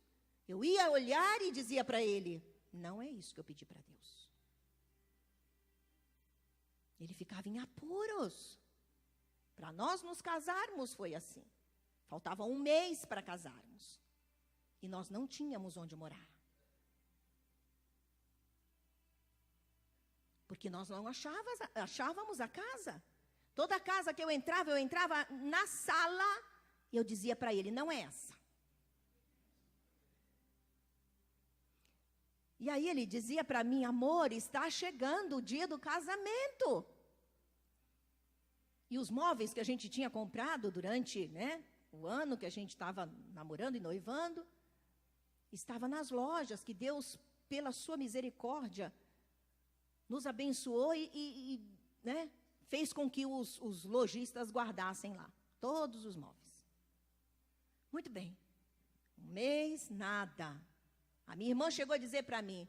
eu ia olhar e dizia para ele, não é isso que eu pedi para Deus. Ele ficava em apuros. Para nós nos casarmos foi assim. Faltava 1 mês para casarmos. E nós não tínhamos onde morar. Porque nós não achávamos a casa. Toda casa que eu entrava na sala, e eu dizia para ele, não é essa. E aí ele dizia para mim, amor, está chegando o dia do casamento. E os móveis que a gente tinha comprado durante, né, o ano que a gente estava namorando e noivando, estava nas lojas, que Deus, pela sua misericórdia, nos abençoou e né, fez com que os lojistas guardassem lá, todos os móveis. Muito bem. 1 mês, nada. A minha irmã chegou a dizer para mim,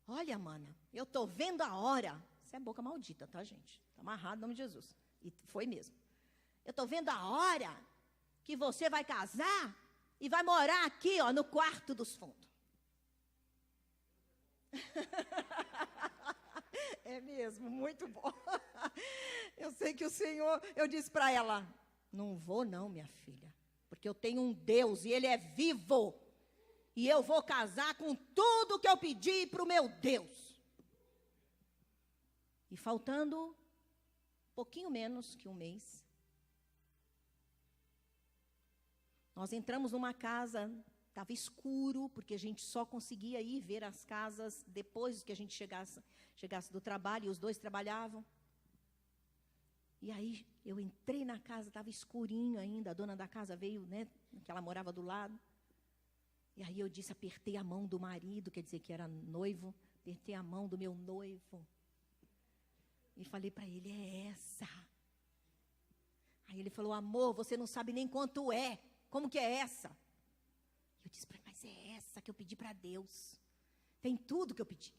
olha, mana, eu estou vendo a hora. Isso é boca maldita, tá, gente? Está amarrado em nome de Jesus. E foi mesmo. Eu estou vendo a hora que você vai casar e vai morar aqui, ó, no quarto dos fundos. É mesmo, muito bom. Eu sei que o Senhor, eu disse para ela, não vou não, minha filha, porque eu tenho um Deus e Ele é vivo. E eu vou casar com tudo que eu pedi para o meu Deus. E faltando pouquinho menos que 1 mês, nós entramos numa casa, estava escuro, porque a gente só conseguia ir ver as casas depois que a gente chegasse do trabalho, e os 2 trabalhavam. E aí eu entrei na casa, estava escurinho ainda, a dona da casa veio, né, que ela morava do lado. E aí eu disse, apertei a mão do marido, quer dizer que era noivo, apertei a mão do meu noivo. E falei para ele, é essa. Aí ele falou, amor, você não sabe nem quanto é. Como que é essa? Eu disse para ele, mas é essa que eu pedi para Deus. Tem tudo que eu pedi.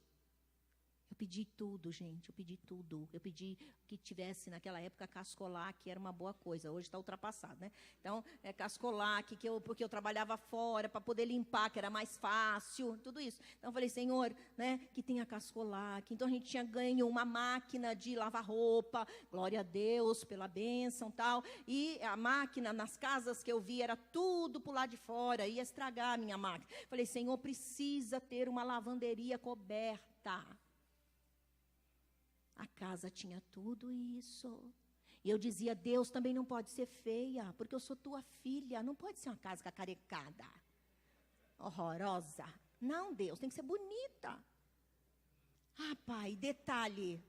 Eu pedi tudo, gente, eu pedi tudo. Eu pedi que tivesse, naquela época, cascolac, que era uma boa coisa. Hoje está ultrapassado, né? Então, cascolac, porque eu trabalhava fora, para poder limpar, que era mais fácil, tudo isso. Então, eu falei, Senhor, né, que tenha cascolac. Então, a gente tinha ganho uma máquina de lavar roupa, glória a Deus pela bênção e tal. E a máquina, nas casas que eu vi, era tudo por lá de fora, ia estragar a minha máquina. Falei, Senhor, precisa ter uma lavanderia coberta. A casa tinha tudo isso. E eu dizia, Deus também não pode ser feia, porque eu sou tua filha. Não pode ser uma casa cacarecada, horrorosa. Não, Deus, tem que ser bonita. Ah, pai, detalhe.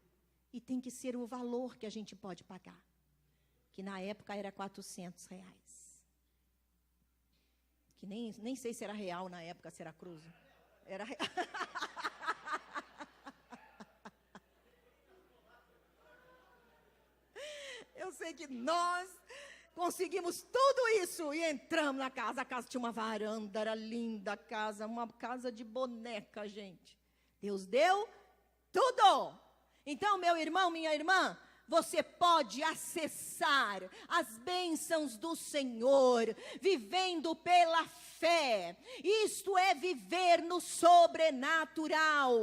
E tem que ser o valor que a gente pode pagar. Que na época era R$400. Que nem sei se era real na época, se era cruzo. Era real. Eu sei que nós conseguimos tudo isso e entramos na casa. A casa tinha uma varanda, era linda a casa, uma casa de boneca, gente. Deus deu tudo. Então, meu irmão, minha irmã, você pode acessar as bênçãos do Senhor, vivendo pela fé. Isto é viver no sobrenatural,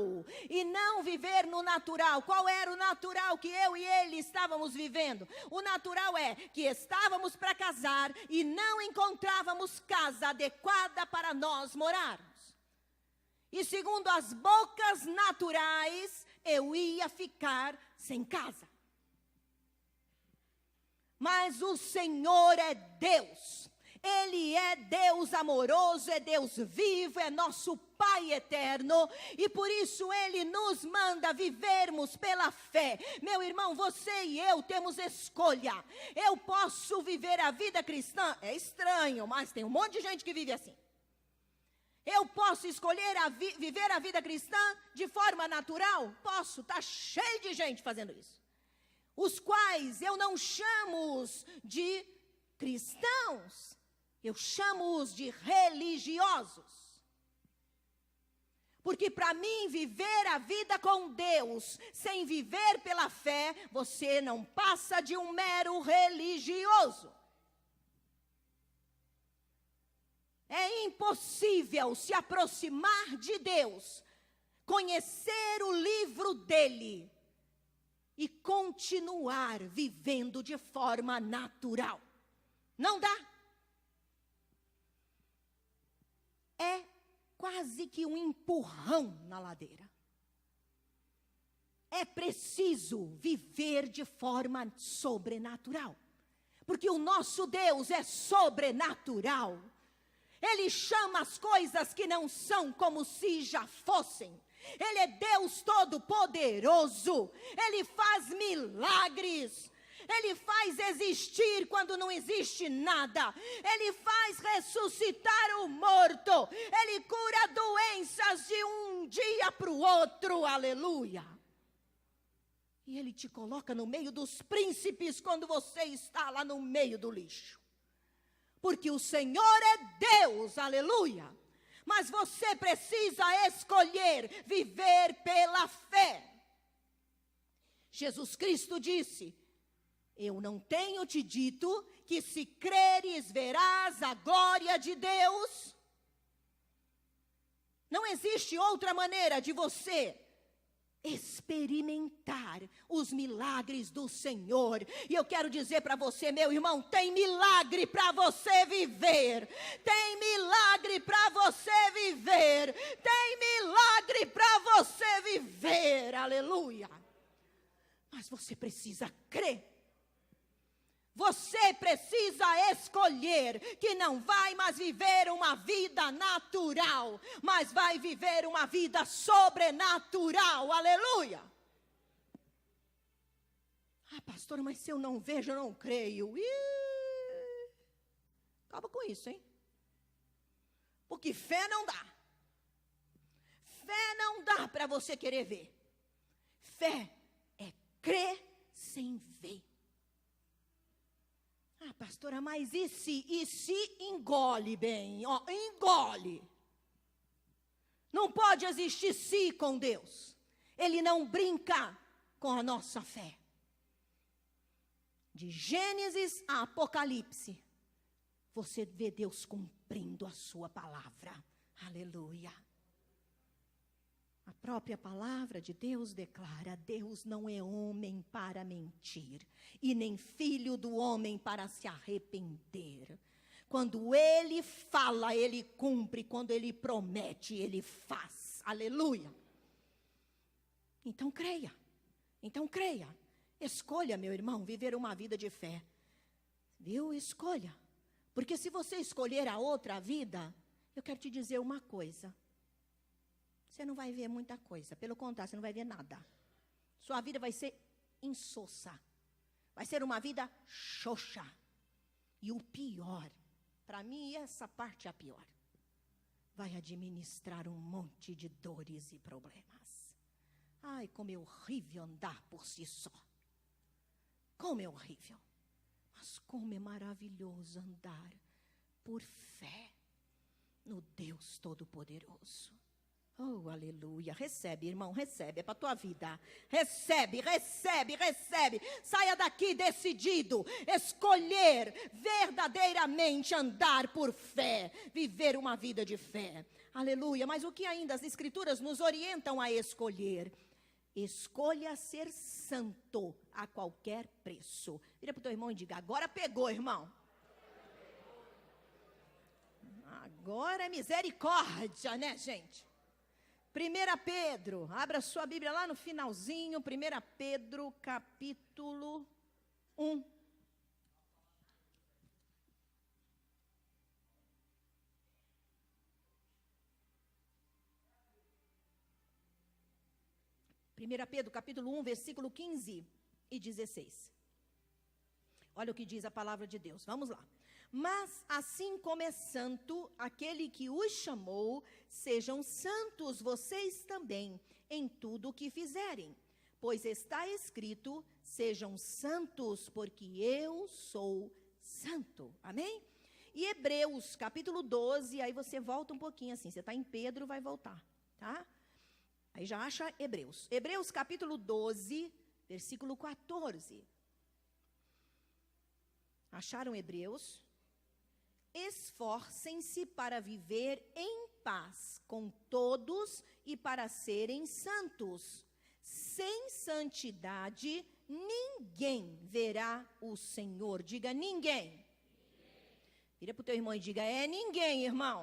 e não viver no natural. Qual era o natural que eu e ele estávamos vivendo? O natural é que estávamos para casar e não encontrávamos casa adequada para nós morarmos. E segundo as bocas naturais, eu ia ficar sem casa. Mas o Senhor é Deus. Ele é Deus amoroso, é Deus vivo, é nosso Pai eterno. E por isso Ele nos manda vivermos pela fé. Meu irmão, você e eu temos escolha. Eu posso viver a vida cristã? É estranho, mas tem um monte de gente que vive assim. Eu posso escolher viver a vida cristã de forma natural? Posso, está cheio de gente fazendo isso. Os quais eu não chamo de cristãos, eu chamo-os de religiosos. Porque para mim, viver a vida com Deus, sem viver pela fé, você não passa de um mero religioso. É impossível se aproximar de Deus, conhecer o livro dele e continuar vivendo de forma natural. Não dá. É quase que um empurrão na ladeira. É preciso viver de forma sobrenatural. Porque o nosso Deus é sobrenatural. Ele chama as coisas que não são como se já fossem. Ele é Deus Todo-Poderoso. Ele faz milagres. Ele faz existir quando não existe nada. Ele faz ressuscitar o morto. Ele cura doenças de um dia para o outro. Aleluia. E Ele te coloca no meio dos príncipes quando você está lá no meio do lixo. Porque o Senhor é Deus. Aleluia. Mas você precisa escolher viver pela fé. Jesus Cristo disse: eu não tenho te dito que se creres verás a glória de Deus? Não existe outra maneira de você experimentar os milagres do Senhor. E eu quero dizer para você, meu irmão, tem milagre para você viver. Tem milagre para você viver. Tem milagre para você viver. Aleluia. Mas você precisa crer. Você precisa escolher que não vai mais viver uma vida natural, mas vai viver uma vida sobrenatural. Aleluia. Ah, pastora, mas se eu não vejo, eu não creio. Acaba com isso, hein? Porque fé não dá. Fé não dá para você querer ver. Fé é crer sem ver. Ah, pastora, mas e se engole bem? Ó, engole. Não pode existir se com Deus. Ele não brinca com a nossa fé. De Gênesis a Apocalipse, você vê Deus cumprindo a sua palavra. Aleluia. A própria palavra de Deus declara: Deus não é homem para mentir, e nem filho do homem para se arrepender. Quando Ele fala, Ele cumpre. Quando Ele promete, Ele faz. Aleluia. Então creia. Então creia. Escolha, meu irmão, viver uma vida de fé. Viu? Escolha. Porque se você escolher a outra vida, eu quero te dizer uma coisa. Você não vai ver muita coisa. Pelo contrário, você não vai ver nada. Sua vida vai ser insossa. Vai ser uma vida xoxa. E o pior, para mim essa parte é a pior. Vai administrar um monte de dores e problemas. Ai, como é horrível andar por si só. Como é horrível. Mas como é maravilhoso andar por fé no Deus Todo-Poderoso. Oh, aleluia. Recebe, irmão, recebe. É para a tua vida. Recebe, recebe, recebe. Saia daqui decidido. Escolher verdadeiramente andar por fé. Viver uma vida de fé. Aleluia. Mas o que ainda as Escrituras nos orientam a escolher? Escolha ser santo a qualquer preço. Vira para o teu irmão e diga: agora pegou, irmão. Agora é misericórdia, né, gente? 1 Pedro, abra sua Bíblia lá no finalzinho, 1 Pedro, capítulo 1. Pedro, capítulo 1, versículo 15 e 16. Olha o que diz a palavra de Deus, vamos lá. Mas assim como é santo aquele que os chamou, sejam santos vocês também em tudo o que fizerem. Pois está escrito: sejam santos, porque eu sou santo. Amém? E Hebreus, capítulo 12, aí você volta um pouquinho assim, você está em Pedro, vai voltar, tá? Aí já acha Hebreus. Hebreus, capítulo 12, versículo 14. Acharam Hebreus? Esforcem-se para viver em paz com todos e para serem santos. Sem santidade, ninguém verá o Senhor. Diga ninguém. Vira para o teu irmão e diga, é ninguém, irmão.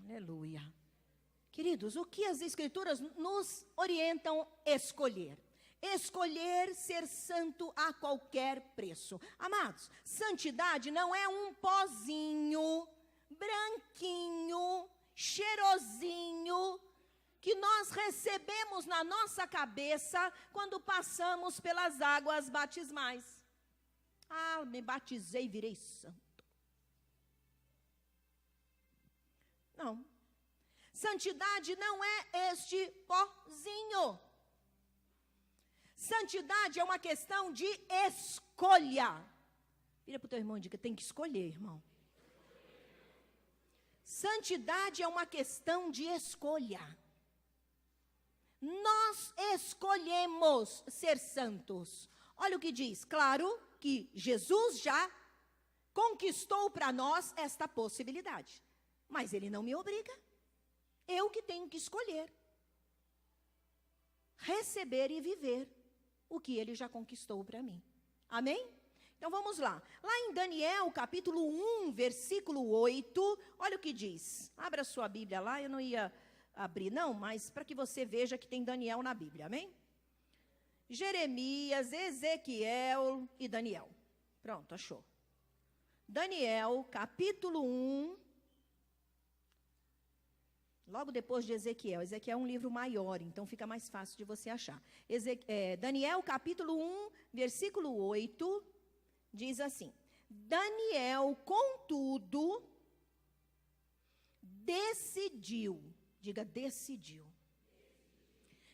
Aleluia. Queridos, o que as Escrituras nos orientam a escolher? Escolher ser santo a qualquer preço. Amados, santidade não é um pozinho branquinho, cheirosinho, que nós recebemos na nossa cabeça quando passamos pelas águas batismais. Ah, me batizei e virei santo. Não. Santidade não é este pozinho. Santidade é uma questão de escolha. Vira para o teu irmão e diga, tem que escolher, irmão. Santidade é uma questão de escolha. Nós escolhemos ser santos. Olha o que diz. Claro que Jesus já conquistou para nós esta possibilidade. Mas Ele não me obriga. Eu que tenho que escolher. Receber e viver o que Ele já conquistou para mim. Amém? Então vamos lá. Lá em Daniel, capítulo 1, versículo 8, olha o que diz. Abra sua Bíblia lá, eu não ia abrir não, mas para que você veja que tem Daniel na Bíblia, amém? Jeremias, Ezequiel e Daniel. Pronto, achou. Daniel, capítulo 1, logo depois de Ezequiel. Ezequiel é um livro maior, então fica mais fácil de você achar. Daniel, capítulo 1, versículo 8, diz assim. Daniel, contudo, decidiu. Diga, decidiu.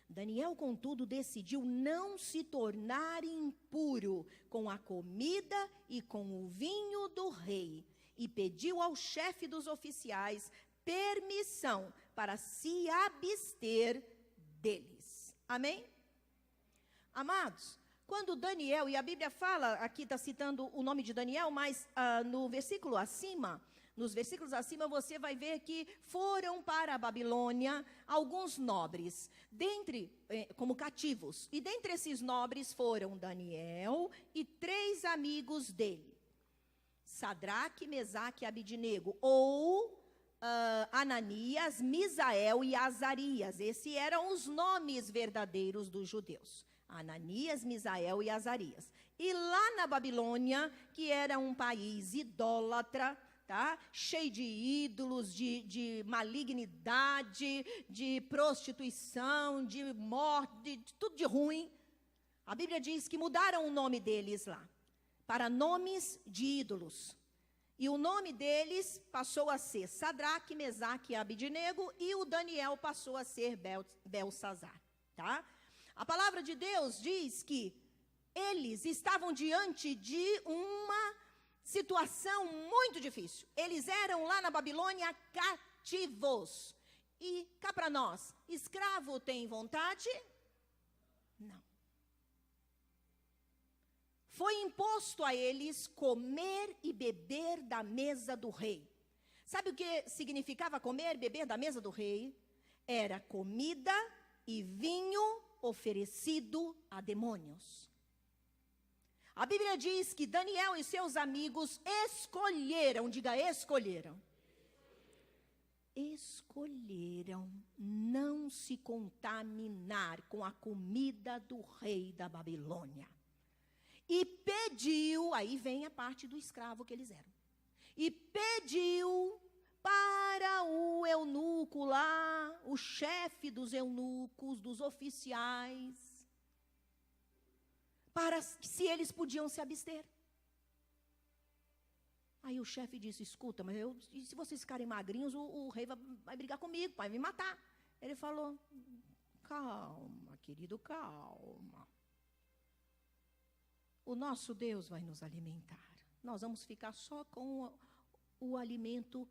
Daniel, contudo, decidiu não se tornar impuro com a comida e com o vinho do rei. E pediu ao chefe dos oficiais permissão para se abster deles. Amém? Amados, quando Daniel, e a Bíblia fala, aqui está citando o nome de Daniel, mas no versículo acima, nos versículos acima você vai ver que foram para a Babilônia alguns nobres, como cativos. E dentre esses nobres foram Daniel e 3 amigos dele. Sadraque, Mesaque e Abidnego, ou Ananias, Misael e Azarias. Esses eram os nomes verdadeiros dos judeus. Ananias, Misael e Azarias. E lá na Babilônia, que era um país idólatra, tá? Cheio de ídolos, de malignidade, de prostituição, de morte, de tudo de ruim. A Bíblia diz que mudaram o nome deles lá para nomes de ídolos. E o nome deles passou a ser Sadraque, Mesaque e Abidnego, e o Daniel passou a ser Belsazar, tá? A palavra de Deus diz que eles estavam diante de uma situação muito difícil. Eles eram lá na Babilônia cativos. E cá para nós, escravo tem vontade? Não. Foi imposto a eles comer e beber da mesa do rei. Sabe o que significava comer e beber da mesa do rei? Era comida e vinho oferecido a demônios. A Bíblia diz que Daniel e seus amigos escolheram, diga escolheram. Escolheram não se contaminar com a comida do rei da Babilônia. E pediu, aí vem a parte do escravo que eles eram. E pediu para o eunuco lá, o chefe dos eunucos, dos oficiais, para se eles podiam se abster. Aí o chefe disse, escuta, mas e se vocês ficarem magrinhos, o rei vai brigar comigo, vai me matar. Ele falou, calma, querido, calma. o nosso Deus vai nos alimentar. Nós vamos ficar só com o alimento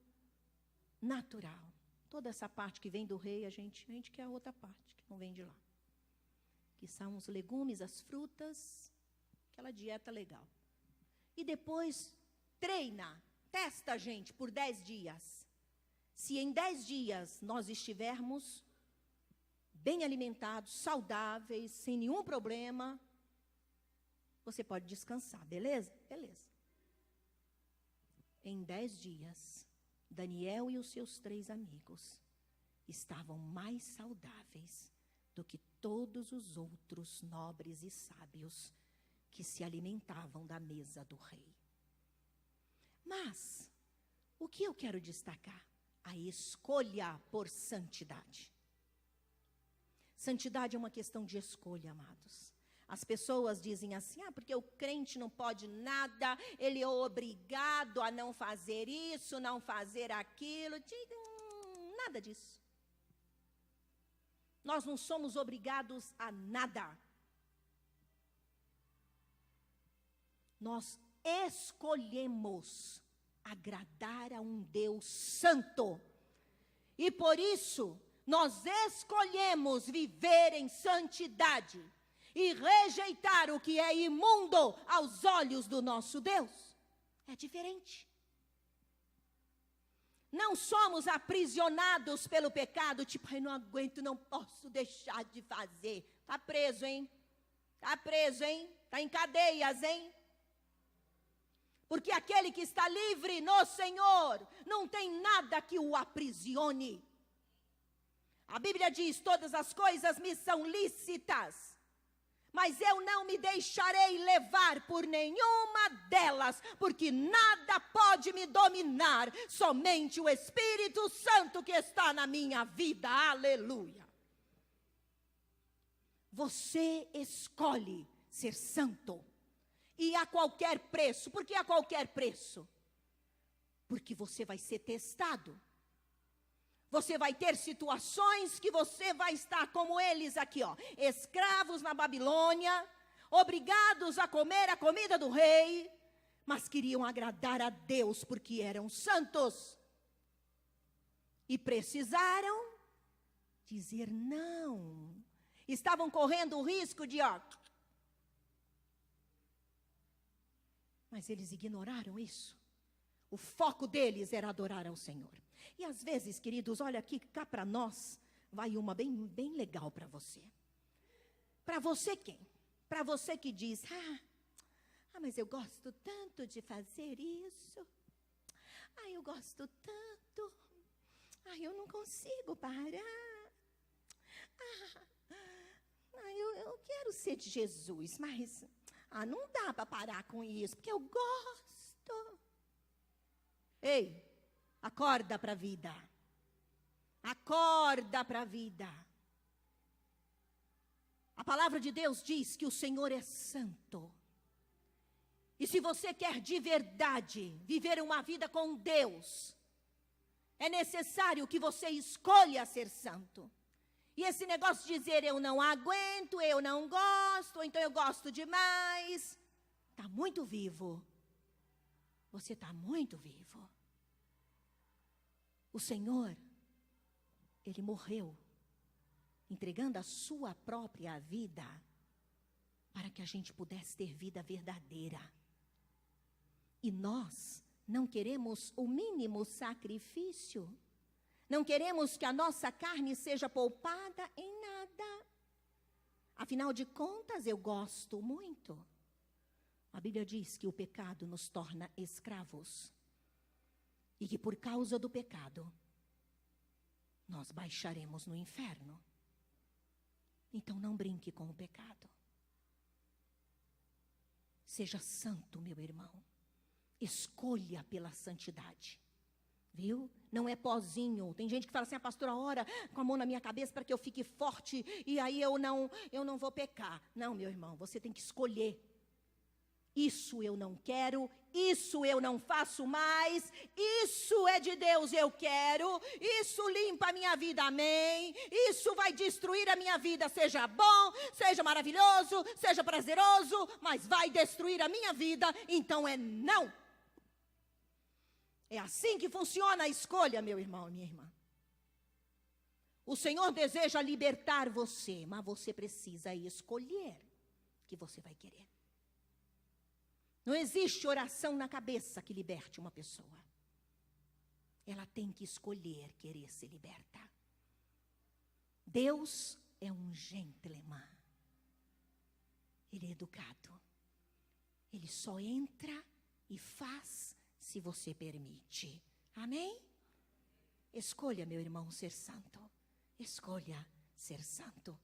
natural. Toda essa parte que vem do rei, a gente quer a outra parte, que não vem de lá. Que são os legumes, as frutas, aquela dieta legal. E depois, testa a gente por 10 dias. Se em 10 dias nós estivermos bem alimentados, saudáveis, sem nenhum problema, você pode descansar, beleza? Beleza. Em 10 dias, Daniel e os seus 3 amigos estavam mais saudáveis do que todos os outros nobres e sábios que se alimentavam da mesa do rei. Mas, o que eu quero destacar? A escolha por santidade. Santidade é uma questão de escolha, amados. As pessoas dizem assim, porque o crente não pode nada, ele é obrigado a não fazer isso, não fazer aquilo. Nada disso. Nós não somos obrigados a nada. Nós escolhemos agradar a um Deus santo. E por isso, nós escolhemos viver em santidade e rejeitar o que é imundo aos olhos do nosso Deus. É diferente. Não somos aprisionados pelo pecado, tipo, eu não aguento, não posso deixar de fazer. Está preso, hein? Está preso, hein? Está em cadeias, hein? Porque aquele que está livre no Senhor, não tem nada que o aprisione. A Bíblia diz, todas as coisas me são lícitas, mas eu não me deixarei levar por nenhuma delas, porque nada pode me dominar, somente o Espírito Santo que está na minha vida, aleluia. Você escolhe ser santo, e a qualquer preço. Por que a qualquer preço? Porque você vai ser testado. Você vai ter situações que você vai estar como eles aqui, escravos na Babilônia, obrigados a comer a comida do rei, mas queriam agradar a Deus porque eram santos. E precisaram dizer não. Estavam correndo o risco de, mas eles ignoraram isso. O foco deles era adorar ao Senhor. E às vezes, queridos, olha aqui, cá para nós, vai uma bem legal para você. Para você quem? Para você que diz, mas eu gosto tanto de fazer isso. Eu gosto tanto. Eu não consigo parar. Eu quero ser de Jesus, mas não dá para parar com isso, porque eu gosto. Ei, acorda para a vida. Acorda para a vida. A palavra de Deus diz que o Senhor é santo. E se você quer de verdade viver uma vida com Deus, é necessário que você escolha ser santo. E esse negócio de dizer eu não aguento, eu não gosto, ou então eu gosto demais, está muito vivo. Você está muito vivo. O Senhor, Ele morreu, entregando a sua própria vida, para que a gente pudesse ter vida verdadeira. E nós não queremos o mínimo sacrifício. Não queremos que a nossa carne seja poupada em nada. Afinal de contas, eu gosto muito. A Bíblia diz que o pecado nos torna escravos. E que por causa do pecado, nós baixaremos no inferno. Então não brinque com o pecado. Seja santo, meu irmão. Escolha pela santidade. Viu? Não é pozinho. Tem gente que fala assim, a pastora ora com a mão na minha cabeça para que eu fique forte e aí eu não vou pecar. Não, meu irmão, você tem que escolher. isso eu não quero, isso eu não faço mais, isso é de Deus, eu quero, isso limpa a minha vida, amém, isso vai destruir a minha vida, seja bom, seja maravilhoso, seja prazeroso, mas vai destruir a minha vida, então é não. É assim que funciona a escolha, meu irmão e minha irmã. O Senhor deseja libertar você, mas você precisa escolher o que você vai querer. Não existe oração na cabeça que liberte uma pessoa. Ela tem que escolher querer se libertar. Deus é um gentleman. Ele é educado. Ele só entra e faz se você permite. Amém? Escolha, meu irmão, ser santo. Escolha ser santo.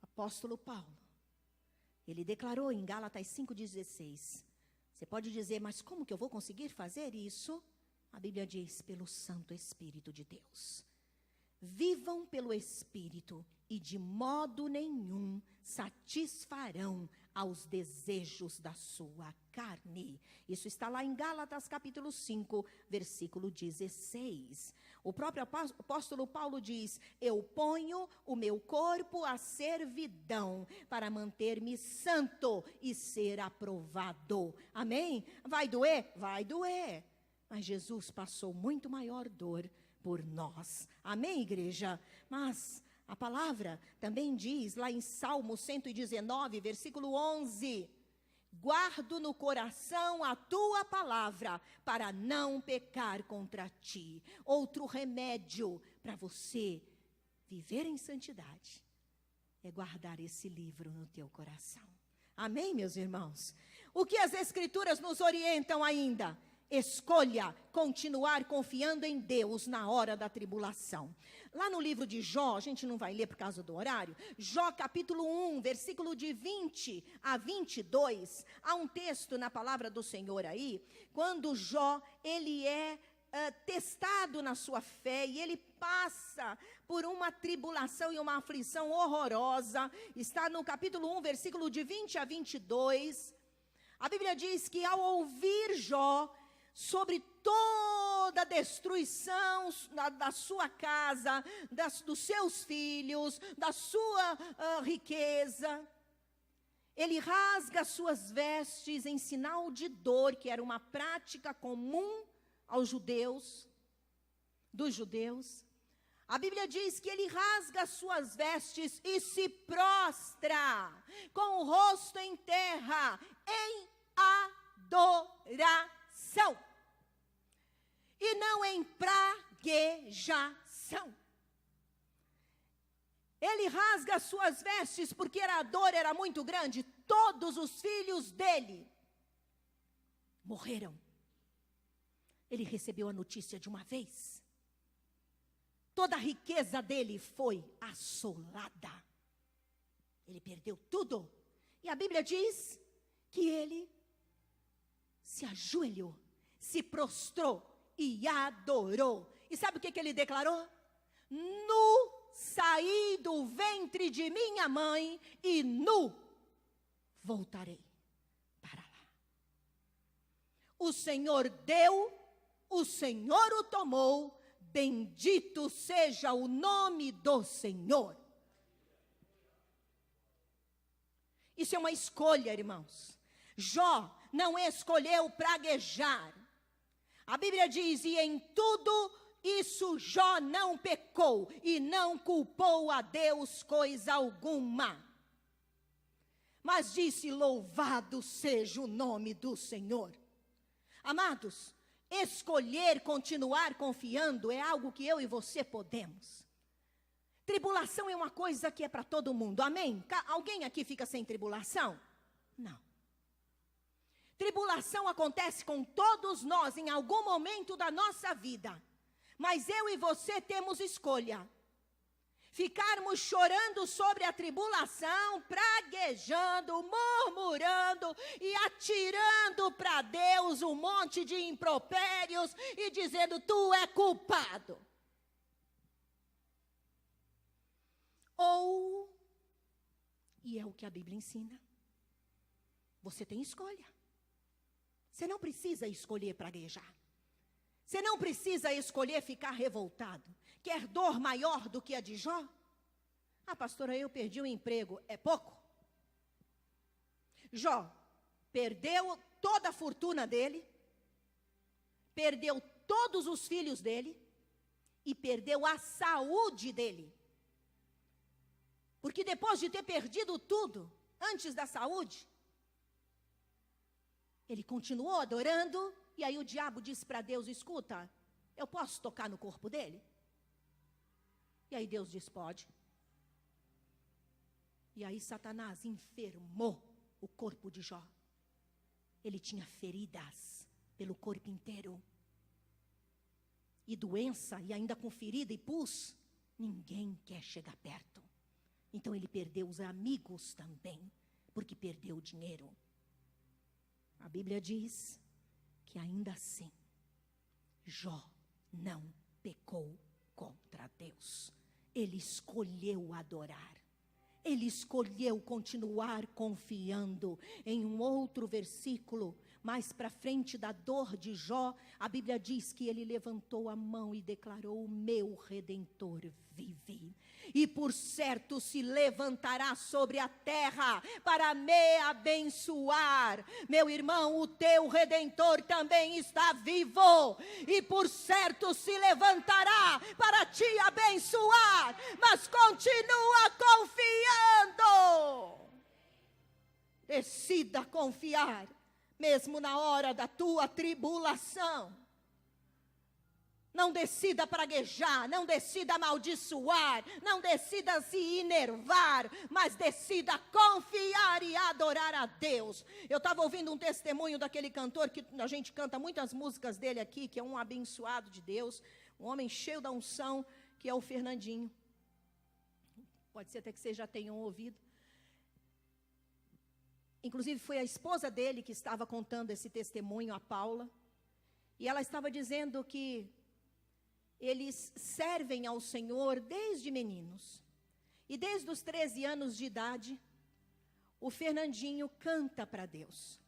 Apóstolo Paulo, ele declarou em Gálatas 5,16. Você pode dizer, mas como que eu vou conseguir fazer isso? A Bíblia diz, pelo Santo Espírito de Deus. Vivam pelo Espírito e de modo nenhum satisfarão aos desejos da sua carne. Isso está lá em Gálatas capítulo 5, versículo 16. O próprio apóstolo Paulo diz, eu ponho o meu corpo à servidão para manter-me santo e ser aprovado. Amém? Vai doer? Vai doer. Mas Jesus passou muito maior dor por nós. Amém, igreja? Mas a palavra também diz, lá em Salmo 119, versículo 11, guardo no coração a tua palavra, para não pecar contra ti. Outro remédio para você viver em santidade é guardar esse livro no teu coração. Amém, meus irmãos? O que as Escrituras nos orientam ainda? Escolha continuar confiando em Deus na hora da tribulação. Lá no livro de Jó, a gente não vai ler por causa do horário, Jó capítulo 1, versículo de 20 a 22, há um texto na palavra do Senhor aí, quando Jó, ele é testado na sua fé e ele passa por uma tribulação e uma aflição horrorosa. Está no capítulo 1, versículo de 20 a 22, a Bíblia diz que ao ouvir Jó sobre toda a destruição da sua casa, dos seus filhos, da sua riqueza, ele rasga suas vestes em sinal de dor, que era uma prática comum aos judeus, dos judeus. A Bíblia diz que ele rasga suas vestes e se prostra, com o rosto em terra, em adoração. E não em praguejação. Ele rasga suas vestes porque a dor era muito grande. Todos os filhos dele morreram. Ele recebeu a notícia de uma vez. Toda a riqueza dele foi assolada. Ele perdeu tudo. E a Bíblia diz que ele se ajoelhou, se prostrou e adorou. E sabe o que ele declarou? Nu saí do ventre de minha mãe e nu voltarei para lá. O Senhor deu, o Senhor o tomou, bendito seja o nome do Senhor. Isso é uma escolha, irmãos. Jó não escolheu praguejar. A Bíblia diz, e em tudo isso Jó não pecou e não culpou a Deus coisa alguma. Mas disse, louvado seja o nome do Senhor. Amados, escolher continuar confiando é algo que eu e você podemos. Tribulação é uma coisa que é para todo mundo, amém? Alguém aqui fica sem tribulação? Não. Tribulação acontece com todos nós em algum momento da nossa vida. Mas eu e você temos escolha. Ficarmos chorando sobre a tribulação, praguejando, murmurando e atirando para Deus um monte de impropérios e dizendo, tu é culpado. Ou, e é o que a Bíblia ensina, você tem escolha. Você não precisa escolher praguejar. Você não precisa escolher ficar revoltado. Quer dor maior do que a de Jó? Ah, pastora, eu perdi o emprego. É pouco? Jó perdeu toda a fortuna dele, perdeu todos os filhos dele e perdeu a saúde dele. Porque depois de ter perdido tudo, antes da saúde, ele continuou adorando, e aí o diabo disse para Deus, escuta, eu posso tocar no corpo dele? E aí Deus disse, pode. E aí Satanás enfermou o corpo de Jó. Ele tinha feridas pelo corpo inteiro. E doença, e ainda com ferida e pus, ninguém quer chegar perto. Então ele perdeu os amigos também, porque perdeu o dinheiro. A Bíblia diz que ainda assim, Jó não pecou contra Deus. Ele escolheu adorar. Ele escolheu continuar confiando. Em um outro versículo, mais para frente da dor de Jó, a Bíblia diz que ele levantou a mão e declarou, o meu Redentor vive. E por certo se levantará sobre a terra para me abençoar. Meu irmão, o teu Redentor também está vivo. E por certo se levantará para te abençoar. Mas continua confiando. Decida confiar, mesmo na hora da tua tribulação. Não decida praguejar, não decida amaldiçoar, não decida se enervar, mas decida confiar e adorar a Deus. Eu estava ouvindo um testemunho daquele cantor, que a gente canta muitas músicas dele aqui, que é um abençoado de Deus, um homem cheio da unção, que é o Fernandinho. Pode ser até que vocês já tenham ouvido. Inclusive foi a esposa dele que estava contando esse testemunho, a Paula. E ela estava dizendo que eles servem ao Senhor desde meninos. E desde os 13 anos de idade, o Fernandinho canta para Deus.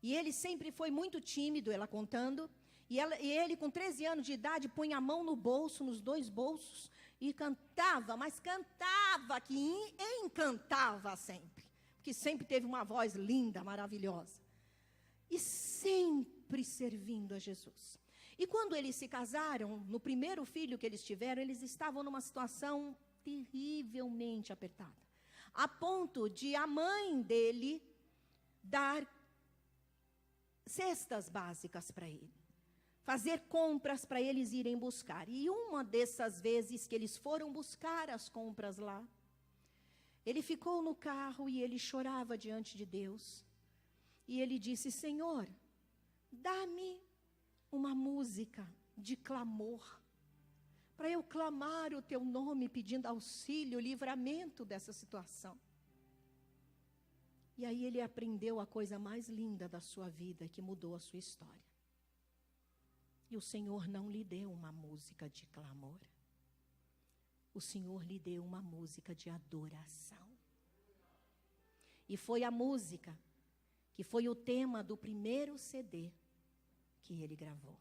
E ele sempre foi muito tímido, ela contando. E ele, com 13 anos de idade, põe a mão no bolso, nos dois bolsos, e cantava, mas cantava, que encantava sempre. Porque sempre teve uma voz linda, maravilhosa. E sempre servindo a Jesus. E quando eles se casaram, no primeiro filho que eles tiveram, eles estavam numa situação terrivelmente apertada. A ponto de a mãe dele dar cestas básicas para ele. Fazer compras para eles irem buscar. E uma dessas vezes que eles foram buscar as compras lá, ele ficou no carro e ele chorava diante de Deus. E ele disse, Senhor, dá-me uma música de clamor, para eu clamar o teu nome, pedindo auxílio, livramento dessa situação. E aí ele aprendeu a coisa mais linda da sua vida, que mudou a sua história. E o Senhor não lhe deu uma música de clamor. O Senhor lhe deu uma música de adoração. E foi a música que foi o tema do primeiro CD que ele gravou.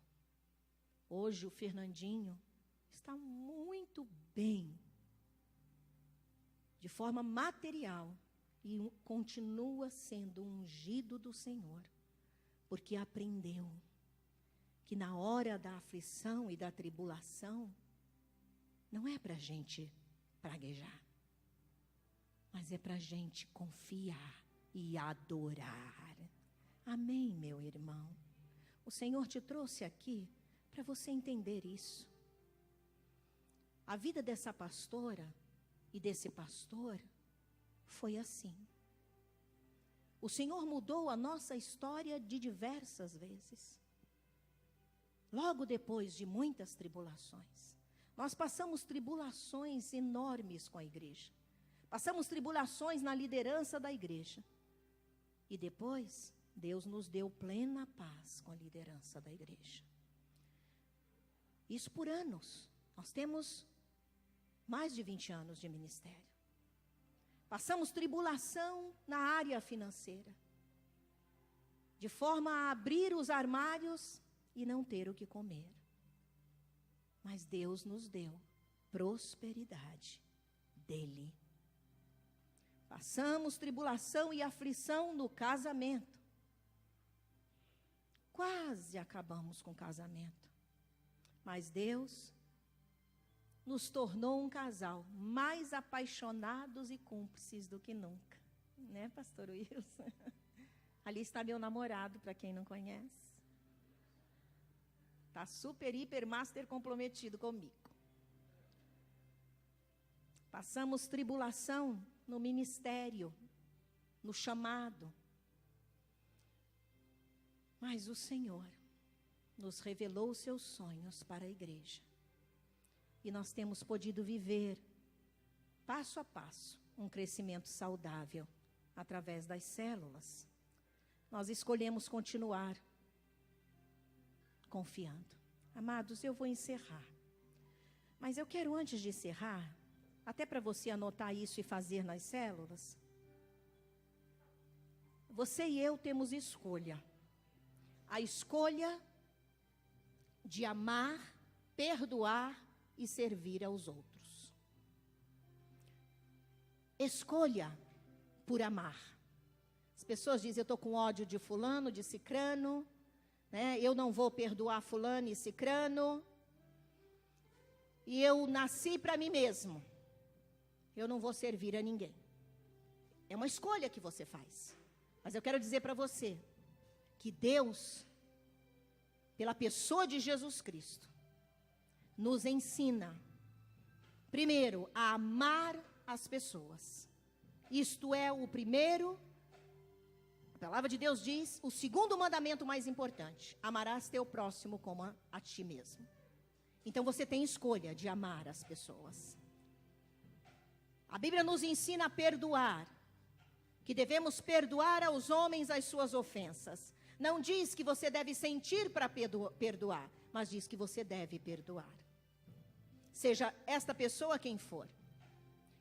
Hoje o Fernandinho está muito bem, de forma material, e continua sendo ungido do Senhor, porque aprendeu que na hora da aflição e da tribulação, não é para a gente praguejar, mas é para a gente confiar e adorar. Amém, meu irmão? O Senhor te trouxe aqui para você entender isso. A vida dessa pastora e desse pastor foi assim. O Senhor mudou a nossa história de diversas vezes. Logo depois de muitas tribulações. Nós passamos tribulações enormes com a igreja. Passamos tribulações na liderança da igreja. E depois, Deus nos deu plena paz com a liderança da igreja. Isso por anos. Nós temos mais de 20 anos de ministério. Passamos tribulação na área financeira. de forma a abrir os armários e não ter o que comer. Mas Deus nos deu prosperidade dele. Passamos tribulação e aflição no casamento. Quase acabamos com o casamento. Mas Deus nos tornou um casal mais apaixonados e cúmplices do que nunca. Né, pastor Wilson? Ali está meu namorado, para quem não conhece. Está super, hiper, master comprometido comigo. Passamos tribulação no ministério, no chamado. Mas o Senhor nos revelou os seus sonhos para a igreja. E nós temos podido viver, passo a passo, um crescimento saudável através das células. Nós escolhemos continuar confiando. Amados, eu vou encerrar. Mas eu quero, antes de encerrar, até para você anotar isso e fazer nas células, você e eu temos escolha. A escolha de amar, perdoar e servir aos outros. Escolha por amar. As pessoas dizem, eu estou com ódio de fulano, de cicrano, né? Eu não vou perdoar fulano e cicrano, e eu nasci para mim mesmo. Eu não vou servir a ninguém. É uma escolha que você faz. Mas eu quero dizer para você que Deus, pela pessoa de Jesus Cristo, nos ensina, primeiro, a amar as pessoas. Isto é o primeiro, a palavra de Deus diz, o segundo mandamento mais importante: amarás teu próximo como a ti mesmo. Então você tem escolha de amar as pessoas. A Bíblia nos ensina a perdoar, que devemos perdoar aos homens as suas ofensas. Não diz que você deve sentir para perdoar, mas diz que você deve perdoar. Seja esta pessoa quem for.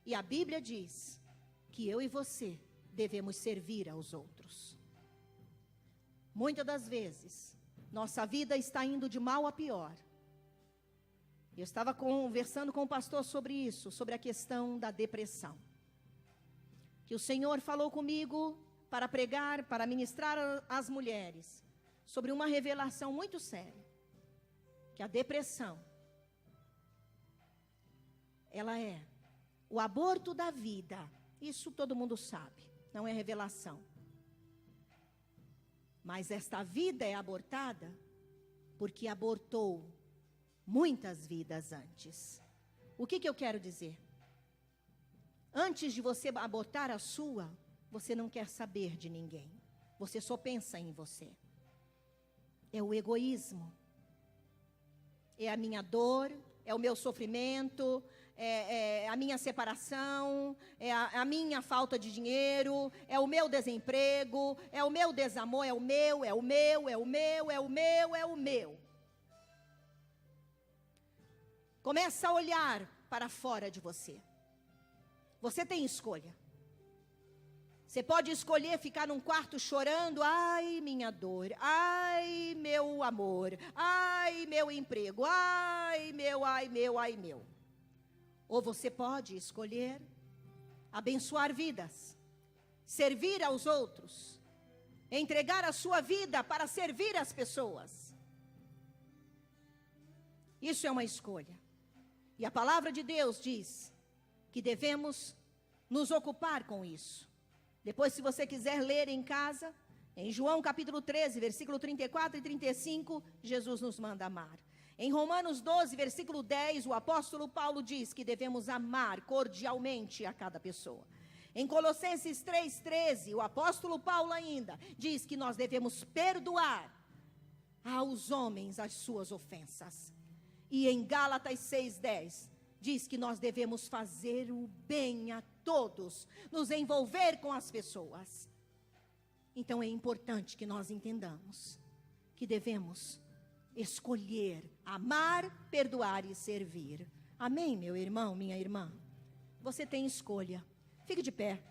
E a Bíblia diz que eu e você devemos servir aos outros. Muitas das vezes, nossa vida está indo de mal a pior. Eu estava conversando com o pastor sobre isso, sobre a questão da depressão. Que o Senhor falou comigo para pregar, para ministrar às mulheres, sobre uma revelação muito séria. Que a depressão, ela é o aborto da vida. Isso todo mundo sabe, não é revelação. Mas esta vida é abortada porque abortou muitas vidas antes. O que eu quero dizer? Antes de você abortar a sua, você não quer saber de ninguém. Você só pensa em você. É o egoísmo. É a minha dor, é o meu sofrimento, é a minha separação, é a minha falta de dinheiro, é o meu desemprego, é o meu desamor, é o meu, é o meu, é o meu, é o meu, é o meu. Começa a olhar para fora de você. Você tem escolha. Você pode escolher ficar num quarto chorando, ai minha dor, ai meu amor, ai meu emprego, ai meu, ai meu, ai meu. Ou você pode escolher abençoar vidas, servir aos outros, entregar a sua vida para servir as pessoas. Isso é uma escolha. E a palavra de Deus diz que devemos nos ocupar com isso. Depois, se você quiser ler em casa, em João capítulo 13, versículo 34 e 35, Jesus nos manda amar. Em Romanos 12, versículo 10, o apóstolo Paulo diz que devemos amar cordialmente a cada pessoa. Em Colossenses 3,13, o apóstolo Paulo ainda diz que nós devemos perdoar aos homens as suas ofensas. E em Gálatas 6,10, diz que nós devemos fazer o bem a todos, nos envolver com as pessoas. Então é importante que nós entendamos que devemos escolher amar, perdoar e servir. Amém, meu irmão, minha irmã? Você tem escolha. Fique de pé.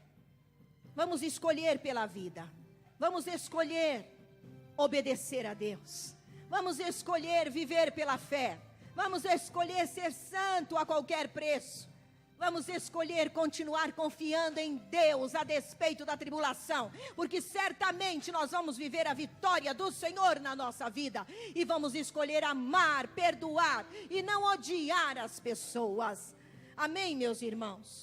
Vamos escolher pela vida. Vamos escolher obedecer a Deus. Vamos escolher viver pela fé. Vamos escolher ser santo a qualquer preço. Vamos escolher continuar confiando em Deus a despeito da tribulação, porque certamente nós vamos viver a vitória do Senhor na nossa vida, e vamos escolher amar, perdoar e não odiar as pessoas. Amém, meus irmãos?